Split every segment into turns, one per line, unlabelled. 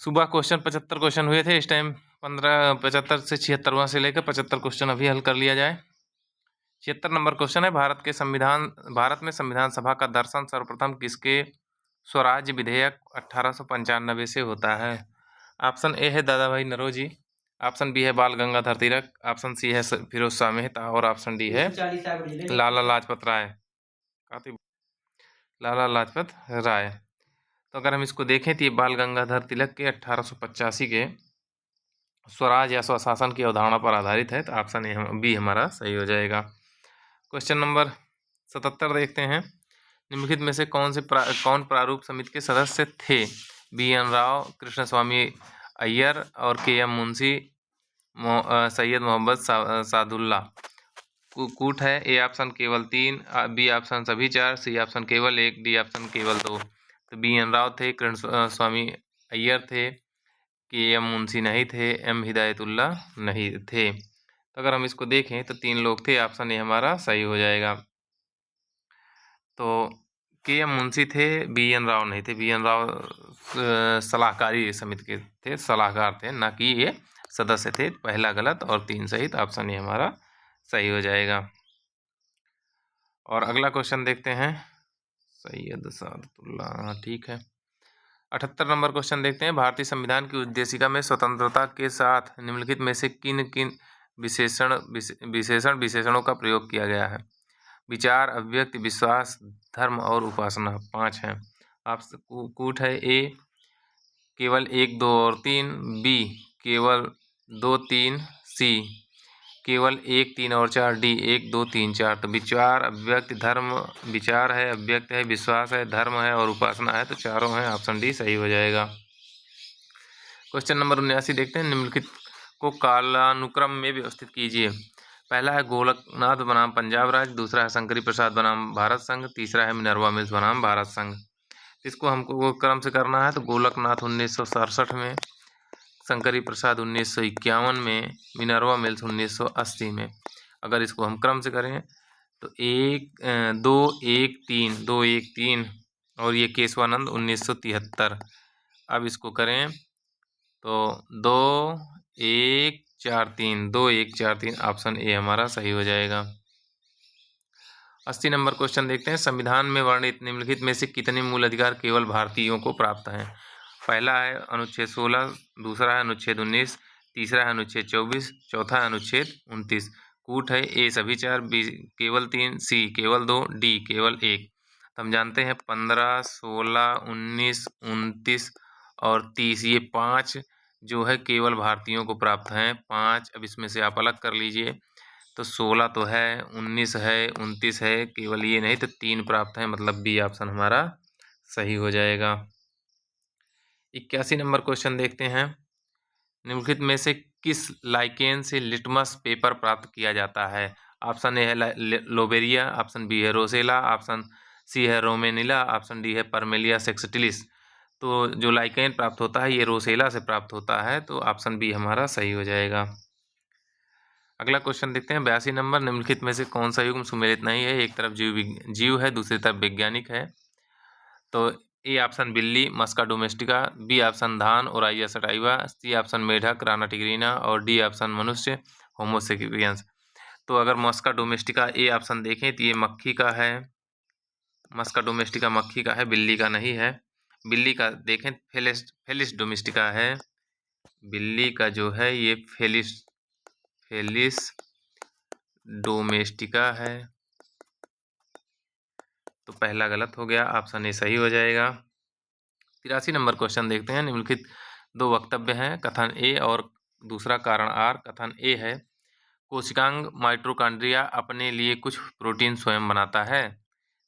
सुबह question 75 question हुए थे, इस टाइम 75 से 76वां से लेकर 75 क्वेश्चन अभी हल कर लिया जाए। 76 नंबर क्वेश्चन है, भारत में संविधान सभा का दर्शन सर्वप्रथम किसके स्वराज्य विधेयक 1895 से होता है? ऑप्शन ए है दादा भाई नौरोजी, ऑप्शन बी है बाल गंगाधर तिलक, ऑप्शन सी है फिरोज शाह मेहता और ऑप्शन डी है लाला लाजपत राय। लाला लाजपत राय। तो अगर हम इसको देखें तो ये बाल गंगाधर तिलक के 1885 के स्वराज या स्वशासन की अवधारणा पर आधारित है, तो ऑप्शन बी हमारा सही हो जाएगा। क्वेश्चन नंबर 77 देखते हैं, निम्नलिखित में से कौन प्रारूप समिति के सदस्य थे? BN राव, कृष्णस्वामी अय्यर और KM मुंशी, सैयद मोहम्मद सादुल्ला। कूट है, ए ऑप्शन केवल 3, बी ऑप्शन सभी 4, सी ऑप्शन केवल 1, डी ऑप्शन केवल 2। तो BN राव थे, कृष्ण स्वामी अय्यर थे, KM मुंशी नहीं थे, M हिदायतुल्ला नहीं थे। तो अगर हम इसको देखें तो 3 लोग थे, ऑप्शन ए हमारा सही हो जाएगा। तो KM मुंशी थे, BN राव नहीं थे। BN राव सलाहकारी समिति के थे, सलाहकार थे, ना कि ये सदस्य थे। पहला गलत और 3 सही, तो ऑप्शन ए हमारा सही हो जाएगा। और अगला क्वेश्चन देखते हैं, सैयद सादुल्ला, ठीक है। 78 नंबर क्वेश्चन देखते हैं, भारतीय संविधान की उद्देशिका में स्वतंत्रता के साथ निम्नलिखित में से किन किन विशेषणों का प्रयोग किया गया है? विचार, अभिव्यक्ति, विश्वास, धर्म और उपासना। 5 हैं। आप कूट है, ए केवल 1, 2 और 3, बी केवल 2, 3, सी केवल 1, 3 और 4, डी 1, 2, 3, 4। तो विचार, अभिव्यक्ति, धर्म, विचार है, अभिव्यक्ति है, विश्वास है, धर्म है और उपासना है, तो चारों हैं, ऑप्शन डी सही हो जाएगा। क्वेश्चन नंबर 79 देखते हैं, निम्नलिखित को कालानुक्रम में व्यवस्थित कीजिए। पहला है गोलकनाथ बनाम पंजाब राज्य, दूसरा है शंकरी प्रसाद बनाम भारत संघ, तीसरा है मिनर्वा मिल्स बनाम भारत संघ। इसको हमको क्रम से करना है, तो गोलकनाथ 1967 में, शंकरी प्रसाद 1951 में, मिनर्वा मिल्स 1980 में। अगर इसको हम क्रम से करें तो 2, 1, 3, 2, 1, 3 और ये केशवानंद 1973। अब इसको करें तो 2, 1, 4, 3, 2, 1, 4, 3, ऑप्शन ए हमारा सही हो जाएगा। 80 नंबर क्वेश्चन देखते हैं, संविधान में वर्णित निम्नलिखित में से कितने मूल अधिकार केवल भारतीयों को प्राप्त हैं? पहला है अनुच्छेद 16, दूसरा है अनुच्छेद 19, तीसरा है अनुच्छेद 24, चौथा है अनुच्छेद 29। कूट है, ए सभी 4, बी केवल 3, सी केवल 2, डी केवल 1। तो हम जानते हैं 15, 16, 19, 29 और 30, ये 5 जो है केवल भारतीयों को प्राप्त हैं। 5, अब इसमें से आप अलग कर लीजिए, तो 16 तो है, 19 है, 29 है, केवल ये नहीं, तो 3 प्राप्त हैं, मतलब बी ऑप्शन हमारा सही हो जाएगा। 81 नंबर क्वेश्चन देखते हैं, निम्नलिखित में से किस लाइकेन से लिटमस पेपर प्राप्त किया जाता है? ऑप्शन ए है लोबेरिया, ऑप्शन बी है रोसेला, ऑप्शन सी है रोमेनिला, ऑप्शन डी है परमेलिया सेक्सटिलिस। तो जो लाइकेन प्राप्त होता है ये रोसेला से प्राप्त होता है, तो ऑप्शन बी हमारा सही हो जाएगा। अगला क्वेश्चन देखते हैं, 82 नंबर, निम्नलिखित में से कौन सा युग्म सुमेलित नहीं है? एक तरफ जीव है, दूसरी तरफ वैज्ञानिक है। तो ए ऑप्शन बिल्ली, मस्का डोमेस्टिका, बी ऑप्शन धान, ओराइया सटाइवा, सी ऑप्शन मेढक, राना टिग्रीना और डी ऑप्शन मनुष्य, होमो सेपियंस। तो अगर मस्का डोमेस्टिका ए ऑप्शन देखें तो ये मक्खी का है, मस्का डोमेस्टिका मक्खी का है, बिल्ली का नहीं है। बिल्ली का देखें फेलिस डोमेस्टिका है, बिल्ली का जो है ये फेलिस डोमेस्टिका है, तो पहला गलत हो गया, ऑप्शन ए सही हो जाएगा। 83 नंबर क्वेश्चन देखते हैं, निम्नलिखित 2 वक्तव्य हैं, कथन ए और दूसरा कारण आर। कथन ए है, कोशिकांग माइटोकॉन्ड्रिया अपने लिए कुछ प्रोटीन स्वयं बनाता है।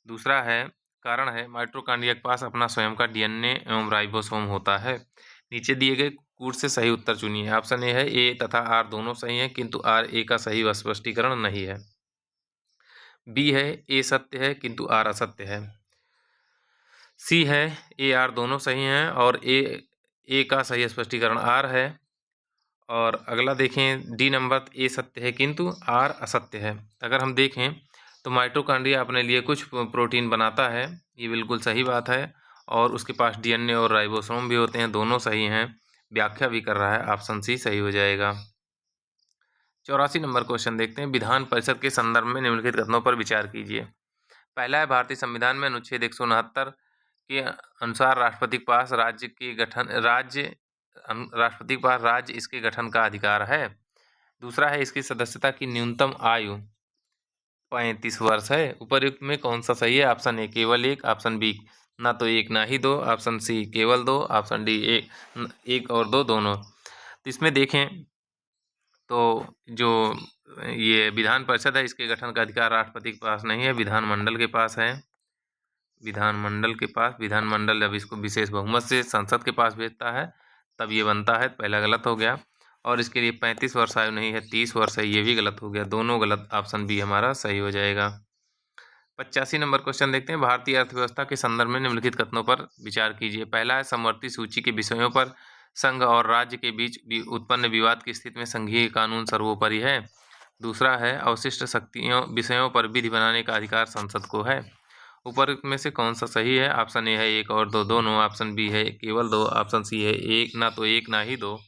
दूसरा है, कारण है, माइटोकॉन्ड्रिया के पास अपना स्वयं का DNA एवं राइबोसोम होता है। नीचे दिए गए कूट से सही उत्तर चुनिए। ऑप्शन ए है, ए तथा आर दोनों सही हैं, किंतु आर ए का सही स्पष्टीकरण नहीं है। बी है, ए सत्य है किंतु आर असत्य है। सी है, ए आर दोनों सही हैं और ए का सही स्पष्टीकरण आर है। और अगला देखें, डी नंबर, ए सत्य है किंतु आर असत्य है। अगर हम देखें तो माइटोकॉन्ड्रिया अपने लिए कुछ प्रोटीन बनाता है, ये बिल्कुल सही बात है, और उसके पास DNA और राइबोसोम भी होते हैं, दोनों सही हैं। व्याख्या भी कर रहा है, ऑप्शन सी सही हो जाएगा। 84 नंबर क्वेश्चन देखते हैं, विधान परिषद के संदर्भ में निम्नलिखित कथनों पर विचार कीजिए। पहला है, भारतीय संविधान में अनुच्छेद 169 के अनुसार राष्ट्रपति के पास राष्ट्रपति के पास राज्य इसके गठन का अधिकार है। दूसरा है, इसकी सदस्यता की न्यूनतम आयु 35 वर्ष है। उपर्युक्त में कौन सा सही है? ऑप्शन ए केवल एक, ऑप्शन बी ना तो एक ना ही दो, ऑप्शन सी केवल दो, ऑप्शन डी एक और दो दोनों। तो इसमें देखें तो जो ये विधान परिषद है इसके गठन का अधिकार राष्ट्रपति के पास नहीं है, विधानमंडल के पास है। विधानमंडल जब इसको विशेष बहुमत से संसद के पास भेजता है तब ये बनता है, पहला गलत हो गया। और इसके लिए 35 वर्ष आयु नहीं है, 30 वर्ष है, ये भी गलत हो गया, दोनों गलत, ऑप्शन बी हमारा सही हो जाएगा। 85 नंबर क्वेश्चन देखते हैं, भारतीय अर्थव्यवस्था के संदर्भ में निम्नलिखित कथनों पर विचार कीजिए। पहला है, समवर्ती सूची के विषयों पर संघ और राज्य के बीच उत्पन्न विवाद की स्थिति में संघीय कानून सर्वोपरि है। दूसरा है, अवशिष्ट शक्तियों विषयों पर विधि बनाने का अधिकार संसद को है। उपरोक्त में से कौन सा सही है? ऑप्शन ए है एक और दो दोनों, ऑप्शन बी है केवल दो, ऑप्शन सी है एक ना ही दो,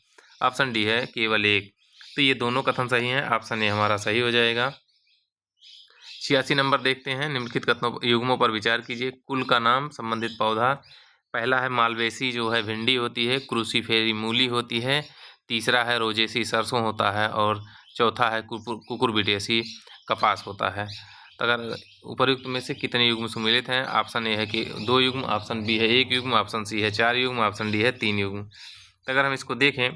ऑप्शन डी है केवल एक। तो ये दोनों कथन सही हैं, ऑप्शन ए हमारा सही हो जाएगा। 86 नंबर देखते हैं, निम्नलिखित कथनों युग्मों पर विचार कीजिए। कुल का नाम संबंधित पौधा। पहला है मालवेसी जो है भिंडी होती है, क्रूसीफेरी मूली होती है, तीसरा है रोजेसी सरसों होता है, और चौथा है कुकुरबिटेसी कपास होता है। तो अगर उपर्युक्त में से कितने युग्म सम्मिलित हैं? ऑप्शन ए है कि 2 युग्म, ऑप्शन बी है 1 युग्म, ऑप्शन सी है 4 युग्म, ऑप्शन डी है 3 युग्म। तो अगर हम इसको देखें,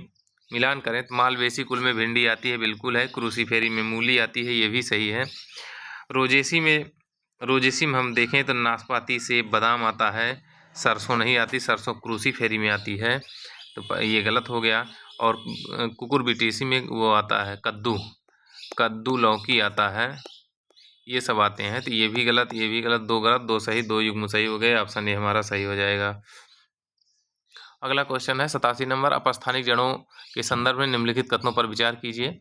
मिलान करें तो मालवेसी कुल में भिंडी आती है, बिल्कुल है। क्रूसीफेरी में मूली आती है, ये भी सही है। रोजेसी में हम देखें तो नाशपाती से बादाम आता है, सरसों नहीं आती, सरसों क्रूसीफेरी में आती है, तो ये गलत हो गया। और कुकुरबिटेसी में वो आता है कद्दू लौकी आता है, ये सब आते हैं, तो ये भी गलत, दो गलत, दो सही, दो युग्म सही हो गए, ऑप्शन ए हमारा सही हो जाएगा। अगला क्वेश्चन है 87 नंबर, अपस्थानिक जड़ों के संदर्भ में निम्नलिखित कथनों पर विचार कीजिए।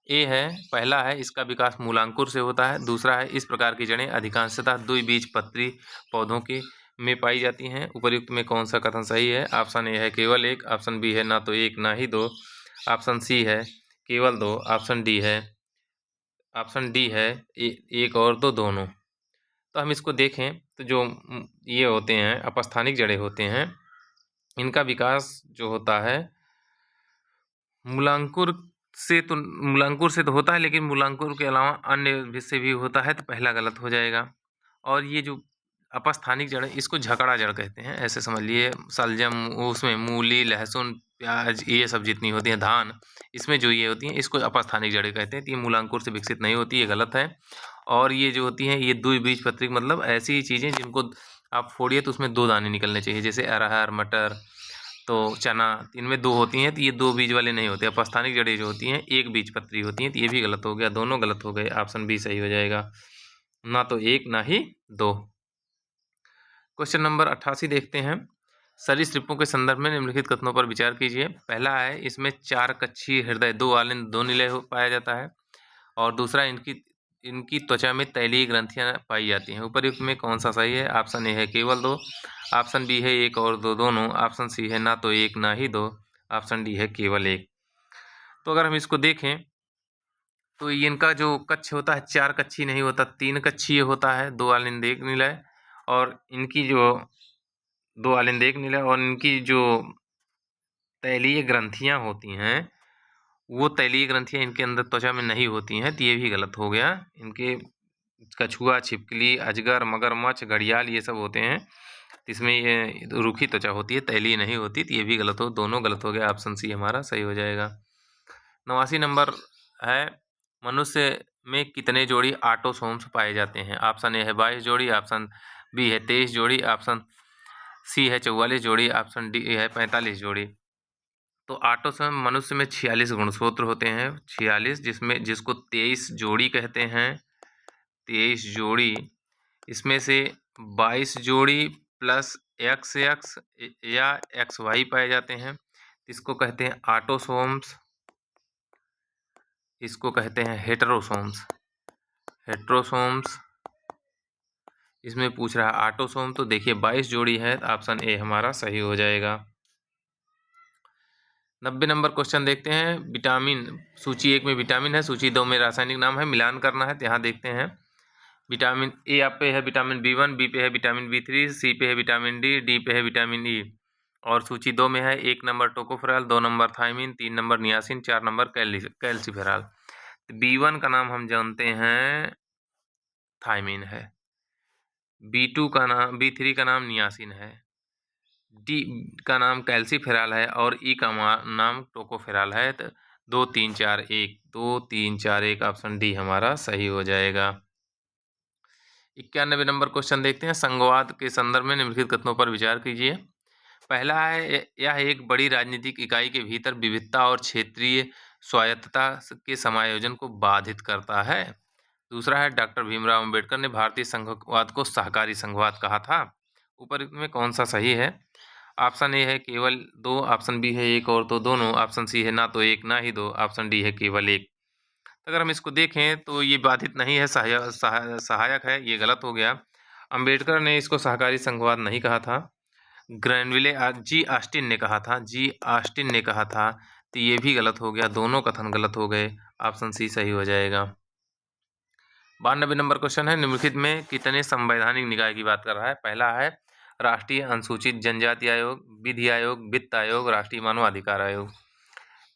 ए है, पहला है, इसका विकास मूलांकुर से होता है। दूसरा है, इस प्रकार की जड़ें अधिकांशतः द्विबीजपत्री पौधों के में पाई जाती हैं। उपर्युक्त में कौन सा कथन सही है? ऑप्शन ए है केवल एक, ऑप्शन बी है ना तो एक ना ही दो, ऑप्शन सी है केवल दो, ऑप्शन डी है एक और दो दोनों। तो हम इसको देखें तो जो ये होते हैं अपस्थानिक जड़ें होते हैं, इनका विकास जो होता है मूलांकुर से तो होता है, लेकिन मूलांकुर के अलावा अन्य से भी होता है, तो पहला गलत हो जाएगा। और ये जो अपस्थानिक जड़ है इसको झकड़ा जड़ कहते हैं, ऐसे समझ लिए। शलजम, उसमें मूली, लहसुन, प्याज, ये सब जितनी होती हैं, धान, इसमें जो ये होती हैं इसको अपस्थानिक जड़ें कहते हैं। तो ये मूलांकुर से विकसित नहीं होती, ये गलत है। और ये जो होती हैं ये द्विबीजपत्री, मतलब ऐसी चीज़ें जिनको आप फोड़िए तो उसमें 2 दाने निकलने चाहिए, जैसे अरहर, मटर, तो चना, इनमें 2 होती हैं, तो ये 2 बीज वाले नहीं होते। अपस्थानिक जड़ें जो होती हैं 1 बीजपत्री होती हैं, तो ये भी गलत हो गया, दोनों गलत हो गए, ऑप्शन बी सही हो जाएगा, ना तो एक ना ही दो। क्वेश्चन नंबर 88 देखते हैं, सरीसृपों के संदर्भ में निम्नलिखित कथनों पर विचार कीजिए। पहला है, इसमें 4 कक्षीय हृदय, 2 आलिंद 2 निलय पाया जाता है। और दूसरा, इनकी त्वचा में तैलीय ग्रंथियां पाई जाती हैं। उपर्युक्त में कौन सा सही है? ऑप्शन ए है केवल 2, ऑप्शन बी है एक और दो दोनों, ऑप्शन सी है ना तो एक ना ही दो, ऑप्शन डी है केवल एक। तो अगर हम इसको देखें तो इनका जो कक्ष होता है 4 कक्षीय नहीं होता, 3 कक्षीय होता है, 2 आलिंद 1 निलय। और इनकी जो 2 आलिंद 1 निलय, और इनकी जो तैलीय ग्रंथियां होती हैं वो तैलीय ग्रंथियां इनके अंदर त्वचा में नहीं होती हैं, तो ये भी गलत हो गया। इनके कछुआ, छिपकली, अजगर, मगरमच्छ, घड़ियाल ये सब होते हैं, इसमें ये रूखी त्वचा होती है, तैलीय नहीं होती, तो ये भी गलत हो, दोनों गलत हो गया, ऑप्शन सी हमारा सही हो जाएगा। 89 नंबर है, मनुष्य में कितने जोड़ी ऑटोसोम्स पाए जाते हैं? ऑप्शन ए है 22 जोड़ी, ऑप्शन बी है 23 जोड़ी, ऑप्शन सी है 44 जोड़ी, ऑप्शन डी है 45 जोड़ी। तो ऑटोसोम मनुष्य में 46 गुणसूत्र होते हैं, 46, जिसको 23 जोड़ी कहते हैं, 23 जोड़ी। इसमें से 22 जोड़ी प्लस XX या XY पाए जाते हैं, इसको कहते हैं ऑटोसोम्स, इसको कहते हैं हेटेरोसोम्स। इसमें पूछ रहा है ऑटोसोम, तो देखिए 22 जोड़ी है, ऑप्शन ए हमारा सही हो जाएगा। 90 नंबर क्वेश्चन देखते हैं। विटामिन सूची 1 में विटामिन है, सूची 2 में रासायनिक नाम है, मिलान करना है। तो यहाँ देखते हैं विटामिन ए आप पे है विटामिन B1, बी पे है विटामिन B3, सी पे है विटामिन डी पे है विटामिन ई। और सूची 2 में है 1 number tocopherol, 2 number thiamine, 3 number niacin, 4 number calciferol. B1 का नाम हम जानते हैं थायमिन है, B3 का नाम नियासिन है, डी का नाम कैल्सिफेरॉल है और ई का नाम टोकोफेरॉल है। तो 2 3 4 1 2 3 4 1 ऑप्शन डी हमारा सही हो जाएगा। 91 नंबर क्वेश्चन देखते हैं। संघवाद के संदर्भ में निम्नलिखित कथनों पर विचार कीजिए। पहला है यह एक बड़ी राजनीतिक इकाई के भीतर विविधता और क्षेत्रीय स्वायत्तता के समायोजन को बाधित करता है। दूसरा है डॉक्टर भीमराव अंबेडकर ने भारतीय संघवाद को सहकारी संघवाद कहा था। ऊपर में कौन सा सही है? ऑप्शन ए है केवल 2, ऑप्शन बी है 1 और तो दोनों, ऑप्शन सी है ना तो 1 ना ही 2, ऑप्शन डी है केवल 1। अगर हम इसको देखें तो ये बाधित नहीं है, सहायक है, ये गलत हो गया। अंबेडकर ने इसको सहकारी संघवाद नहीं कहा था, ग्रैनविले जी ऑस्टिन ने कहा था, तो ये भी गलत हो गया, दोनों कथन गलत हो गए। ऑप्शन सी सही हो जाएगा। 92 नंबर क्वेश्चन है। निम्नलिखित में कितने संवैधानिक निकाय की बात कर रहा है? पहला है राष्ट्रीय अनुसूचित जनजाति आयोग, विधि आयोग, वित्त आयोग, राष्ट्रीय मानवाधिकार आयोग।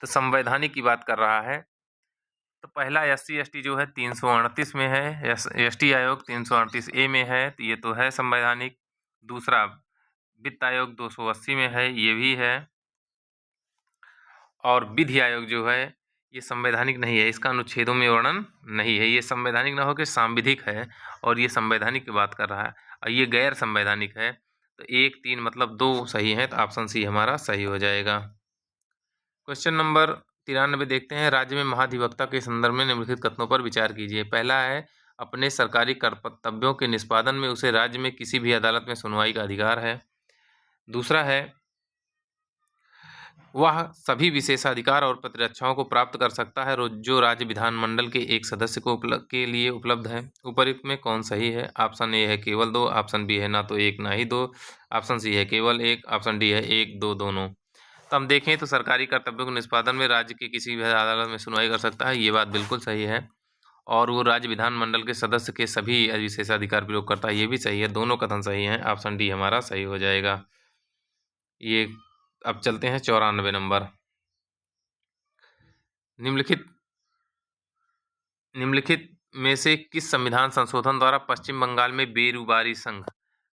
तो संवैधानिक की बात कर रहा है। तो पहला SC/ST जो है 338 में है, ST आयोग 338A में है, तो ये तो है संवैधानिक। दूसरा वित्त आयोग 280 में है, ये भी है। और विधि आयोग जो है ये संवैधानिक नहीं है, इसका अनुच्छेदों में वर्णन नहीं है, ये संवैधानिक ना होकर सांविधिक है और ये संवैधानिक की बात कर रहा है और ये गैर संवैधानिक है। तो 1 3 मतलब 2 सही है, तो ऑप्शन सी हमारा सही हो जाएगा। क्वेश्चन नंबर 93 देखते हैं। राज्य में महाधिवक्ता के संदर्भ में निम्नलिखित कथनों पर विचार कीजिए। पहला है अपने सरकारी कर्तव्यों के निष्पादन में उसे राज्य में किसी भी अदालत में सुनवाई का अधिकार है। दूसरा है वह सभी विशेषाधिकार और प्रतिरक्षाओं को प्राप्त कर सकता है जो राज्य विधानमंडल के एक सदस्य को के लिए उपलब्ध है। उपयुक्त में कौन सही है? ऑप्शन ए है केवल 2, ऑप्शन बी है ना तो 1 ना ही 2, ऑप्शन सी है केवल 1, ऑप्शन डी है 1 2 दोनों। तो हम देखें तो सरकारी कर्तव्यों के निष्पादन में राज्य के किसी भी अदालत में सुनवाई कर सकता है, ये बात बिल्कुल सही है। और वो राज्य विधानमंडल के सदस्य के सभी विशेषाधिकार प्रयोग करता है, ये भी सही है। दोनों कथन सही हैं, ऑप्शन डी हमारा सही हो जाएगा। ये अब चलते हैं 94 नंबर। निम्नलिखित में से किस संविधान संशोधन द्वारा पश्चिम बंगाल में बेरुबारी संघ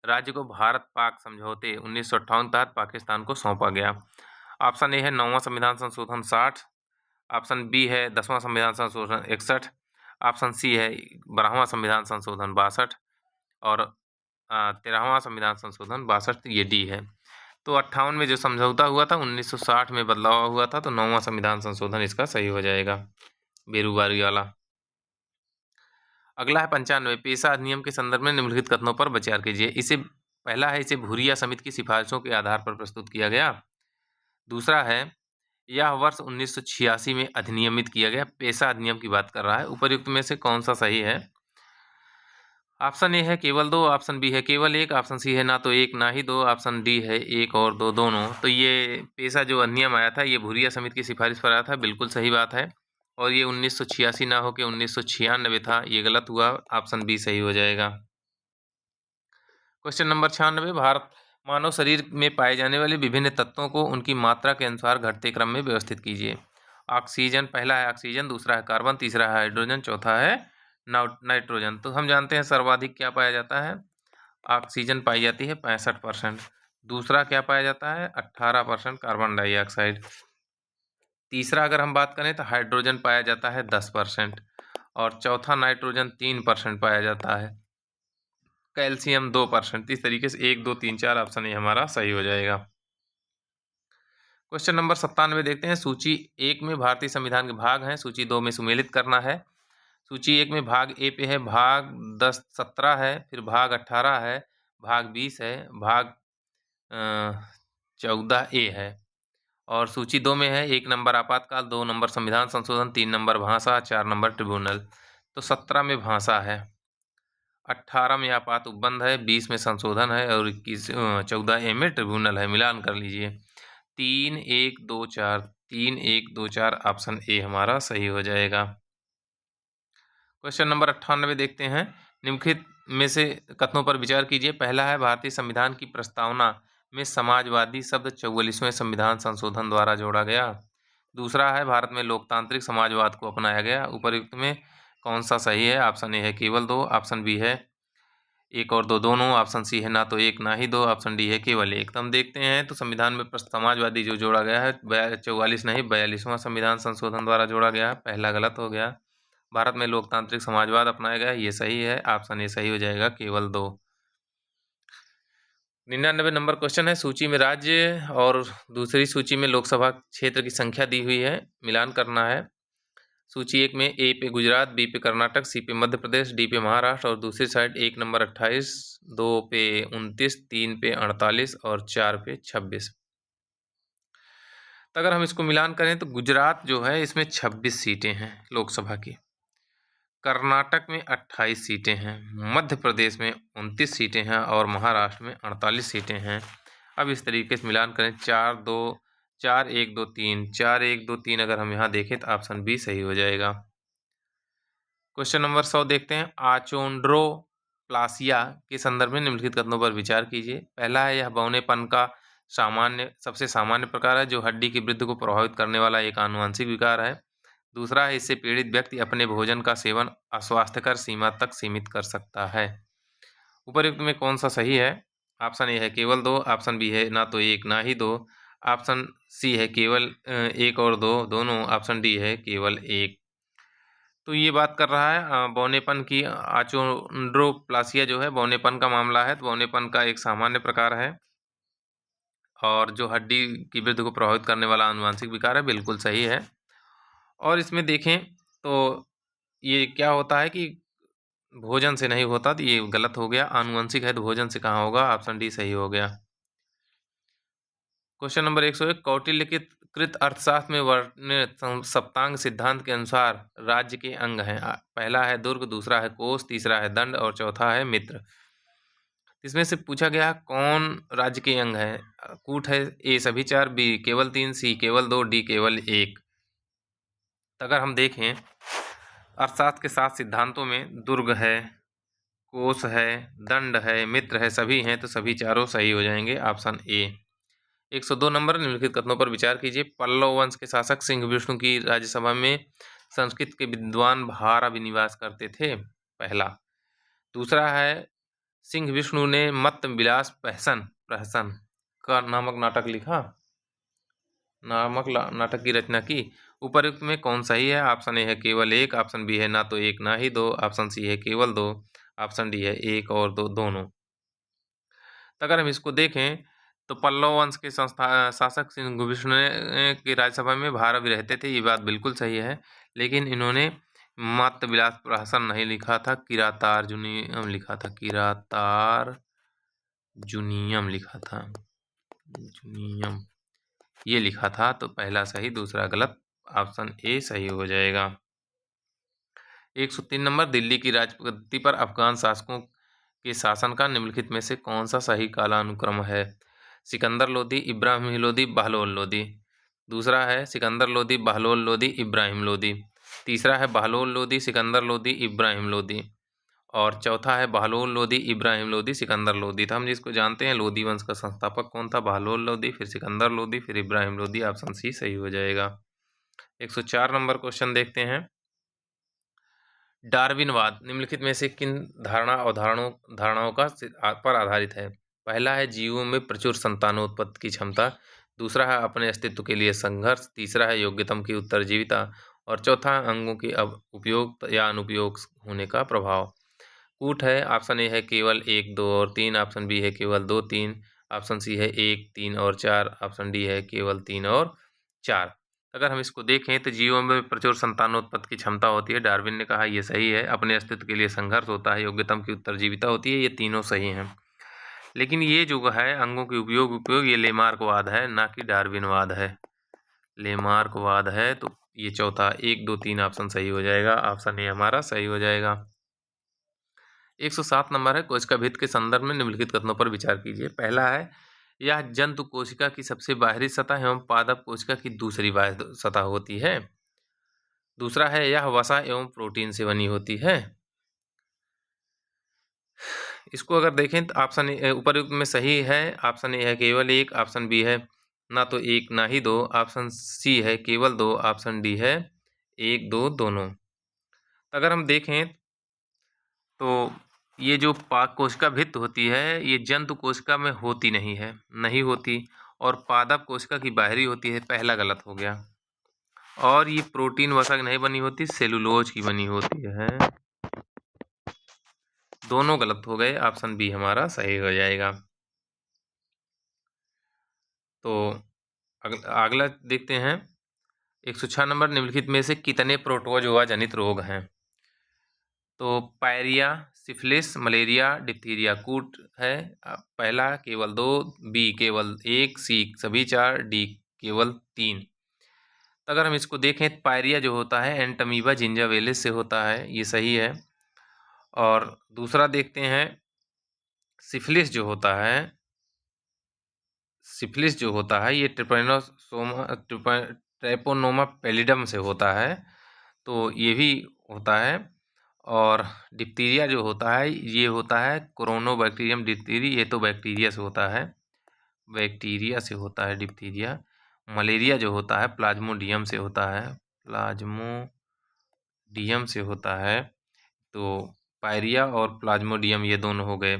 राज्य को भारत पाक समझौते 1958 तहत पाकिस्तान को सौंपा गया? ऑप्शन ए है 9वां संविधान संशोधन 60, ऑप्शन बी है 10वां संविधान संशोधन 61, ऑप्शन सी है 12वां संविधान संशोधन 62 और 13वां संविधान संशोधन 62, ये डी है। तो 58 में जो समझौता हुआ था 1960 में बदलाव हुआ था, तो 9वां संविधान संशोधन इसका सही हो जाएगा, बेरुबारी वाला। अगला है 95। पेशा अधिनियम के संदर्भ में निम्नलिखित कथनों पर विचार कीजिए। इसे पहला है इसे भूरिया समिति की सिफारिशों के आधार पर प्रस्तुत किया गया। दूसरा है यह वर्ष 1986 में अधिनियमित किया गया। पेशा अधिनियम की बात कर रहा है। उपर्युक्त में से कौन सा सही है? ऑप्शन ए है केवल 2, ऑप्शन बी है केवल 1, ऑप्शन सी है ना तो 1 ना ही 2, ऑप्शन डी है 1 और 2 दोनों। तो ये पेशा जो अधिनियम आया था ये भूरिया समिति की सिफारिश पर आया था, बिल्कुल सही बात है। और ये 1986 ना होकर 1996 था, ये गलत हुआ, ऑप्शन बी सही हो जाएगा। Question number 96। भारत मानव शरीर में पाए जाने वाले विभिन्न तत्वों को उनकी मात्रा के अनुसार घटते क्रम में व्यवस्थित कीजिए। ऑक्सीजन, पहला है ऑक्सीजन, दूसरा है कार्बन, तीसरा है हाइड्रोजन, चौथा है नाइट्रोजन। तो हम जानते हैं सर्वाधिक क्या पाया जाता है? ऑक्सीजन पाई जाती है 65%, दूसरा क्या पाया जाता है 18% कार्बन डाइऑक्साइड, तीसरा अगर हम बात करें तो हाइड्रोजन पाया जाता है 10% और चौथा नाइट्रोजन 3% पाया जाता है, कैल्शियम 2%। इस तरीके से 1 2 3 4 ऑप्शन ये हमारा सही हो जाएगा। क्वेश्चन नंबर 97 देखते हैं। सूची 1 में भारतीय संविधान के भाग हैं, सूची 2 में सुमेलित करना है। सूची 1 में भाग ए पे है भाग 17 है, फिर भाग 18 है, भाग 20 है, भाग 14A है। और सूची 2 में है 1 नंबर आपातकाल, 2 नंबर संविधान संशोधन, 3 नंबर भाषा, 4 नंबर ट्रिब्यूनल। तो 17 में भाषा है, 18 में आपात उपबंध है, 20 में संशोधन है और 14A में ट्रिब्यूनल है, मिलान कर लीजिए। 3124, 3124 ऑप्शन ए हमारा सही हो जाएगा। क्वेश्चन नंबर 98 देखते हैं। निम्नलिखित में से कथनों पर विचार कीजिए। पहला है भारतीय संविधान की प्रस्तावना में समाजवादी शब्द 44वें संविधान संशोधन द्वारा जोड़ा गया। दूसरा है भारत में लोकतांत्रिक समाजवाद को अपनाया गया। उपयुक्त में कौन सा सही है? ऑप्शन ए है केवल दो, ऑप्शन बी है एक और दो दोनों, ऑप्शन सी है ना तो एक ना ही दो, ऑप्शन डी है केवल एक। तो हम देखते हैं तो संविधान में समाजवादी जो जोड़ा गया है 44 नहीं 42वां संविधान संशोधन द्वारा जोड़ा गया। पहला गलत हो गया। भारत में लोकतांत्रिक समाजवाद अपनाया गया, ये सही है, ऑप्शन ए सही हो जाएगा केवल दो। 99 नंबर क्वेश्चन है। सूची में राज्य और दूसरी सूची में लोकसभा क्षेत्र की संख्या दी हुई है, मिलान करना है। सूची एक में ए पे गुजरात, बी पे कर्नाटक, सी पे मध्य प्रदेश, डी पे महाराष्ट्र और दूसरी साइड 1 नंबर 28, 2 पे 29, 3 पे 48 और 4 पे 26। तो अगर हम इसको मिलान करें तो गुजरात जो है इसमें 26 सीटें हैं लोकसभा की, कर्नाटक में 28 सीटें हैं, मध्य प्रदेश में 29 सीटें हैं और महाराष्ट्र में 48 सीटें हैं। अब इस तरीके से मिलान करें 4 1 2 3 4 1 2 3 अगर हम यहाँ देखें तो ऑप्शन बी सही हो जाएगा। क्वेश्चन नंबर 100 देखते हैं। आचोंड्रोप्लासिया के संदर्भ में निम्नलिखित कथनों पर विचार कीजिए। पहला है यह बौनेपन का सबसे सामान्य प्रकार है जो हड्डी की वृद्धि को प्रभावित करने वाला एक आनुवंशिक विकार है। दूसरा है इससे पीड़ित व्यक्ति अपने भोजन का सेवन अस्वास्थ्यकर सीमा तक सीमित कर सकता है। उपयुक्त में कौन सा सही है? ऑप्शन ए है केवल दो, ऑप्शन बी है ना तो एक ना ही दो, ऑप्शन सी है केवल एक और दो दोनों, ऑप्शन डी है केवल एक। तो ये बात कर रहा है बौनेपन की। आचोंड्रोप्लासिया जो है बौनेपन का मामला है, तो बौनेपन का एक सामान्य प्रकार है और जो हड्डी की वृद्धि को प्रभावित करने वाला आनुवंशिक विकार है, बिल्कुल सही है। और इसमें देखें तो ये क्या होता है कि भोजन से नहीं होता, तो ये गलत हो गया। आनुवंशिक है तो भोजन से कहाँ होगा? ऑप्शन डी सही हो गया। Question number 101। कौटिल्य के कृत अर्थशास्त्र में वर्णित सप्तांग सिद्धांत के अनुसार राज्य के अंग हैं। पहला है दुर्ग, दूसरा है कोष, तीसरा है दंड और चौथा है मित्र। इसमें से पूछा गया कौन राज्य के अंग है? कूट है ए सभी चार, बी केवल 3, सी केवल 2, डी केवल 1। तो अगर हम देखें अर्थशास्त्र के 7 सिद्धांतों में दुर्ग है, कोष है, दंड है, मित्र है, सभी हैं, तो सभी चारों सही हो जाएंगे, ऑप्शन ए। 102 नंबर निम्नलिखित कथनों पर विचार कीजिए। पल्लव वंश के शासक सिंह विष्णु की राज्यसभा में संस्कृत के विद्वान भार अभिनिवास करते थे, पहला। दूसरा है सिंह विष्णु ने मत्त विलास प्रहसन का नामक नाटक की रचना की। उपयुक्त में कौन सही है? ऑप्शन ए है केवल एक, ऑप्शन बी है ना तो एक ना ही दो, ऑप्शन सी है केवल दो, ऑप्शन डी है एक और दो दोनों। तो अगर हम इसको देखें तो पल्लव वंश के शासक सिंह विष्णु की राज्यसभा में भार भी रहते थे, ये बात बिल्कुल सही है। लेकिन इन्होंने मत्त विलास प्रहसन नहीं लिखा था, किरातार्जुनीयम लिखा था, किरातार्जुनीयम लिखा था, जुनियम ये लिखा था। तो पहला सही, दूसरा गलत, ऑप्शन ए सही हो जाएगा। 103 नंबर दिल्ली की राजगद्दी पर अफगान शासकों के शासन का निम्नलिखित में से कौन सा सही कालानुक्रम है? सिकंदर लोदी, इब्राहिम लोदी, बहलोल लोदी। दूसरा है सिकंदर लोदी, बहलोल लोदी, इब्राहिम लोदी। तीसरा है बहलोल लोदी, सिकंदर लोदी, इब्राहिम लोदी और चौथा है बहलोल लोदी, इब्राहिम लोदी, सिकंदर लोदी। तो हम जिसको जानते हैं लोदी वंश का संस्थापक कौन था? बहलोल लोदी, फिर सिकंदर लोदी, फिर इब्राहिम लोदी, ऑप्शन सी सही हो जाएगा। 104 नंबर क्वेश्चन देखते हैं। डार्विनवाद निम्नलिखित में से किन धारणाओं का पर आधारित है? पहला है जीवों में प्रचुर संतानोत्पत्ति की क्षमता, दूसरा है अपने अस्तित्व के लिए संघर्ष, तीसरा है योग्यतम की उत्तरजीविता और चौथा है अंगों के उपयोग या अनुपयोग होने का प्रभाव। कूट है ऑप्शन ए है केवल 1, 2 और 3, ऑप्शन बी है केवल 2, 3, ऑप्शन सी है 1, 3 और 4, ऑप्शन डी है केवल 3 और 4। अगर हम इसको देखें तो जीवों में प्रचुर संतानोत्पत्ति की क्षमता होती है, डार्विन ने कहा ये सही है। अपने अस्तित्व के लिए संघर्ष होता है, योग्यतम की उत्तरजीविता होती है, ये तीनों सही हैं। लेकिन ये जो है अंगों के उपयोग ये लेमार्कवाद है, ना कि डार्विनवाद है, लेमार्कवाद है। तो ये चौथा 1, 2, 3 ऑप्शन सही हो जाएगा, ऑप्शन ए हमारा सही हो जाएगा। 107 नंबर है कोशिका भित्ति के संदर्भ में निम्नलिखित कथनों पर विचार कीजिए। पहला है यह जंतु कोशिका की सबसे बाहरी सतह एवं पादप कोशिका की दूसरी बाहरी सतह होती है। दूसरा है यह वसा एवं प्रोटीन से बनी होती है। इसको अगर देखें तो ऑप्शन उपयुक्त में सही है। ऑप्शन ए है केवल एक, ऑप्शन बी है ना तो एक ना ही दो, ऑप्शन सी है केवल दो, ऑप्शन डी है एक दो दोनों। अगर हम देखें तो ये जो पाक कोशिका भित्त होती है ये जंतु कोशिका में होती नहीं होती, और पादप कोशिका की बाहरी होती है, पहला गलत हो गया। और ये प्रोटीन वसा की नहीं बनी होती, सेलुलोज की बनी होती है। दोनों गलत हो गए, ऑप्शन बी हमारा सही हो जाएगा। तो अगला देखते हैं 106 नंबर, निम्नलिखित में से कितने प्रोटोजोआ जनित रोग हैं? तो पायरिया, सिफिलिस, मलेरिया, डिप्थीरिया कूट है। पहला केवल 2, बी केवल 1, सी सभी 4, डी केवल 3। तो अगर हम इसको देखें तो पायरिया जो होता है एंटमीबा जिंजावेलिस से होता है, ये सही है। और दूसरा देखते हैं सिफिलिस जो होता है ये ट्रेपोनोमा पैलिडम से होता है, तो ये भी होता है। और डिप्थीरिया जो होता है ये होता है कोरोनोबैक्टीरियम डिप्थीरी, ये तो बैक्टीरिया से होता है डिप्थीरिया। मलेरिया जो होता है प्लाज्मोडियम से होता है, तो पायरिया और प्लाज्मोडियम ये दोनों हो गए।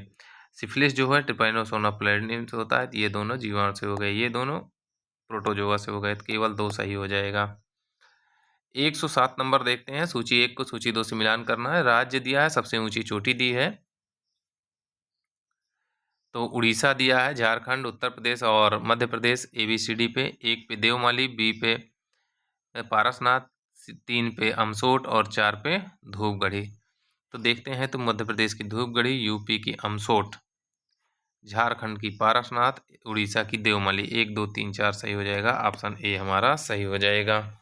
सिफिलिस जो है ट्रिपैनोसोमा पैलिडम से होता है, ये दोनों जीवाणु से हो गए, ये दोनों प्रोटोजोआ से हो गए, तो केवल 2 सही हो जाएगा। 107 नंबर देखते हैं, सूची 1 को सूची 2 से मिलान करना है। राज्य दिया है, सबसे ऊंची चोटी दी है, तो उड़ीसा दिया है, झारखंड, उत्तर प्रदेश और मध्य प्रदेश ABCD पे। 1 पे देवमाली, बी पे पारसनाथ, 3 पे अमसोट और 4 पे धूपगढ़ी। तो देखते हैं तो मध्य प्रदेश की धूपगढ़ी, यूपी की अमसोट, झारखंड की पारसनाथ, उड़ीसा की देवमाली, 1 2 3 4 सही हो जाएगा, ऑप्शन ए हमारा सही हो जाएगा।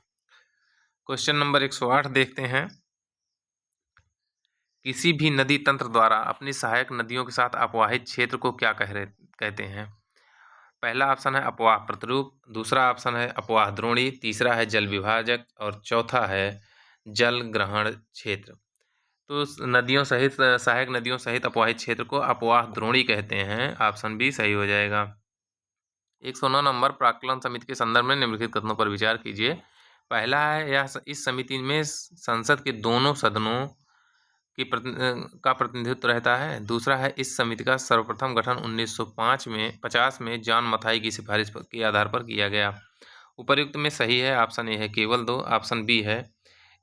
क्वेश्चन नंबर 108 देखते हैं, किसी भी नदी तंत्र द्वारा अपनी सहायक नदियों के साथ अपवाहित क्षेत्र को क्या कहते हैं? पहला ऑप्शन है अपवाह प्रतिरूप, दूसरा ऑप्शन है अपवाह द्रोणी, तीसरा है जल विभाजक और चौथा है जल ग्रहण क्षेत्र। तो नदियों सहित सहायक नदियों सहित अपवाहित क्षेत्र को अपवाह द्रोणी कहते हैं, ऑप्शन बी सही हो जाएगा। 109 नंबर, प्राक्कलन समिति के संदर्भ में निम्नलिखित कथनों पर विचार कीजिए। पहला है यह इस समिति में संसद के दोनों सदनों का प्रतिनिधित्व रहता है। दूसरा है इस समिति का सर्वप्रथम गठन 1950 में जॉन मथाई की सिफारिश के आधार पर किया गया। उपर्युक्त में सही है, ऑप्शन ए है केवल 2, ऑप्शन बी है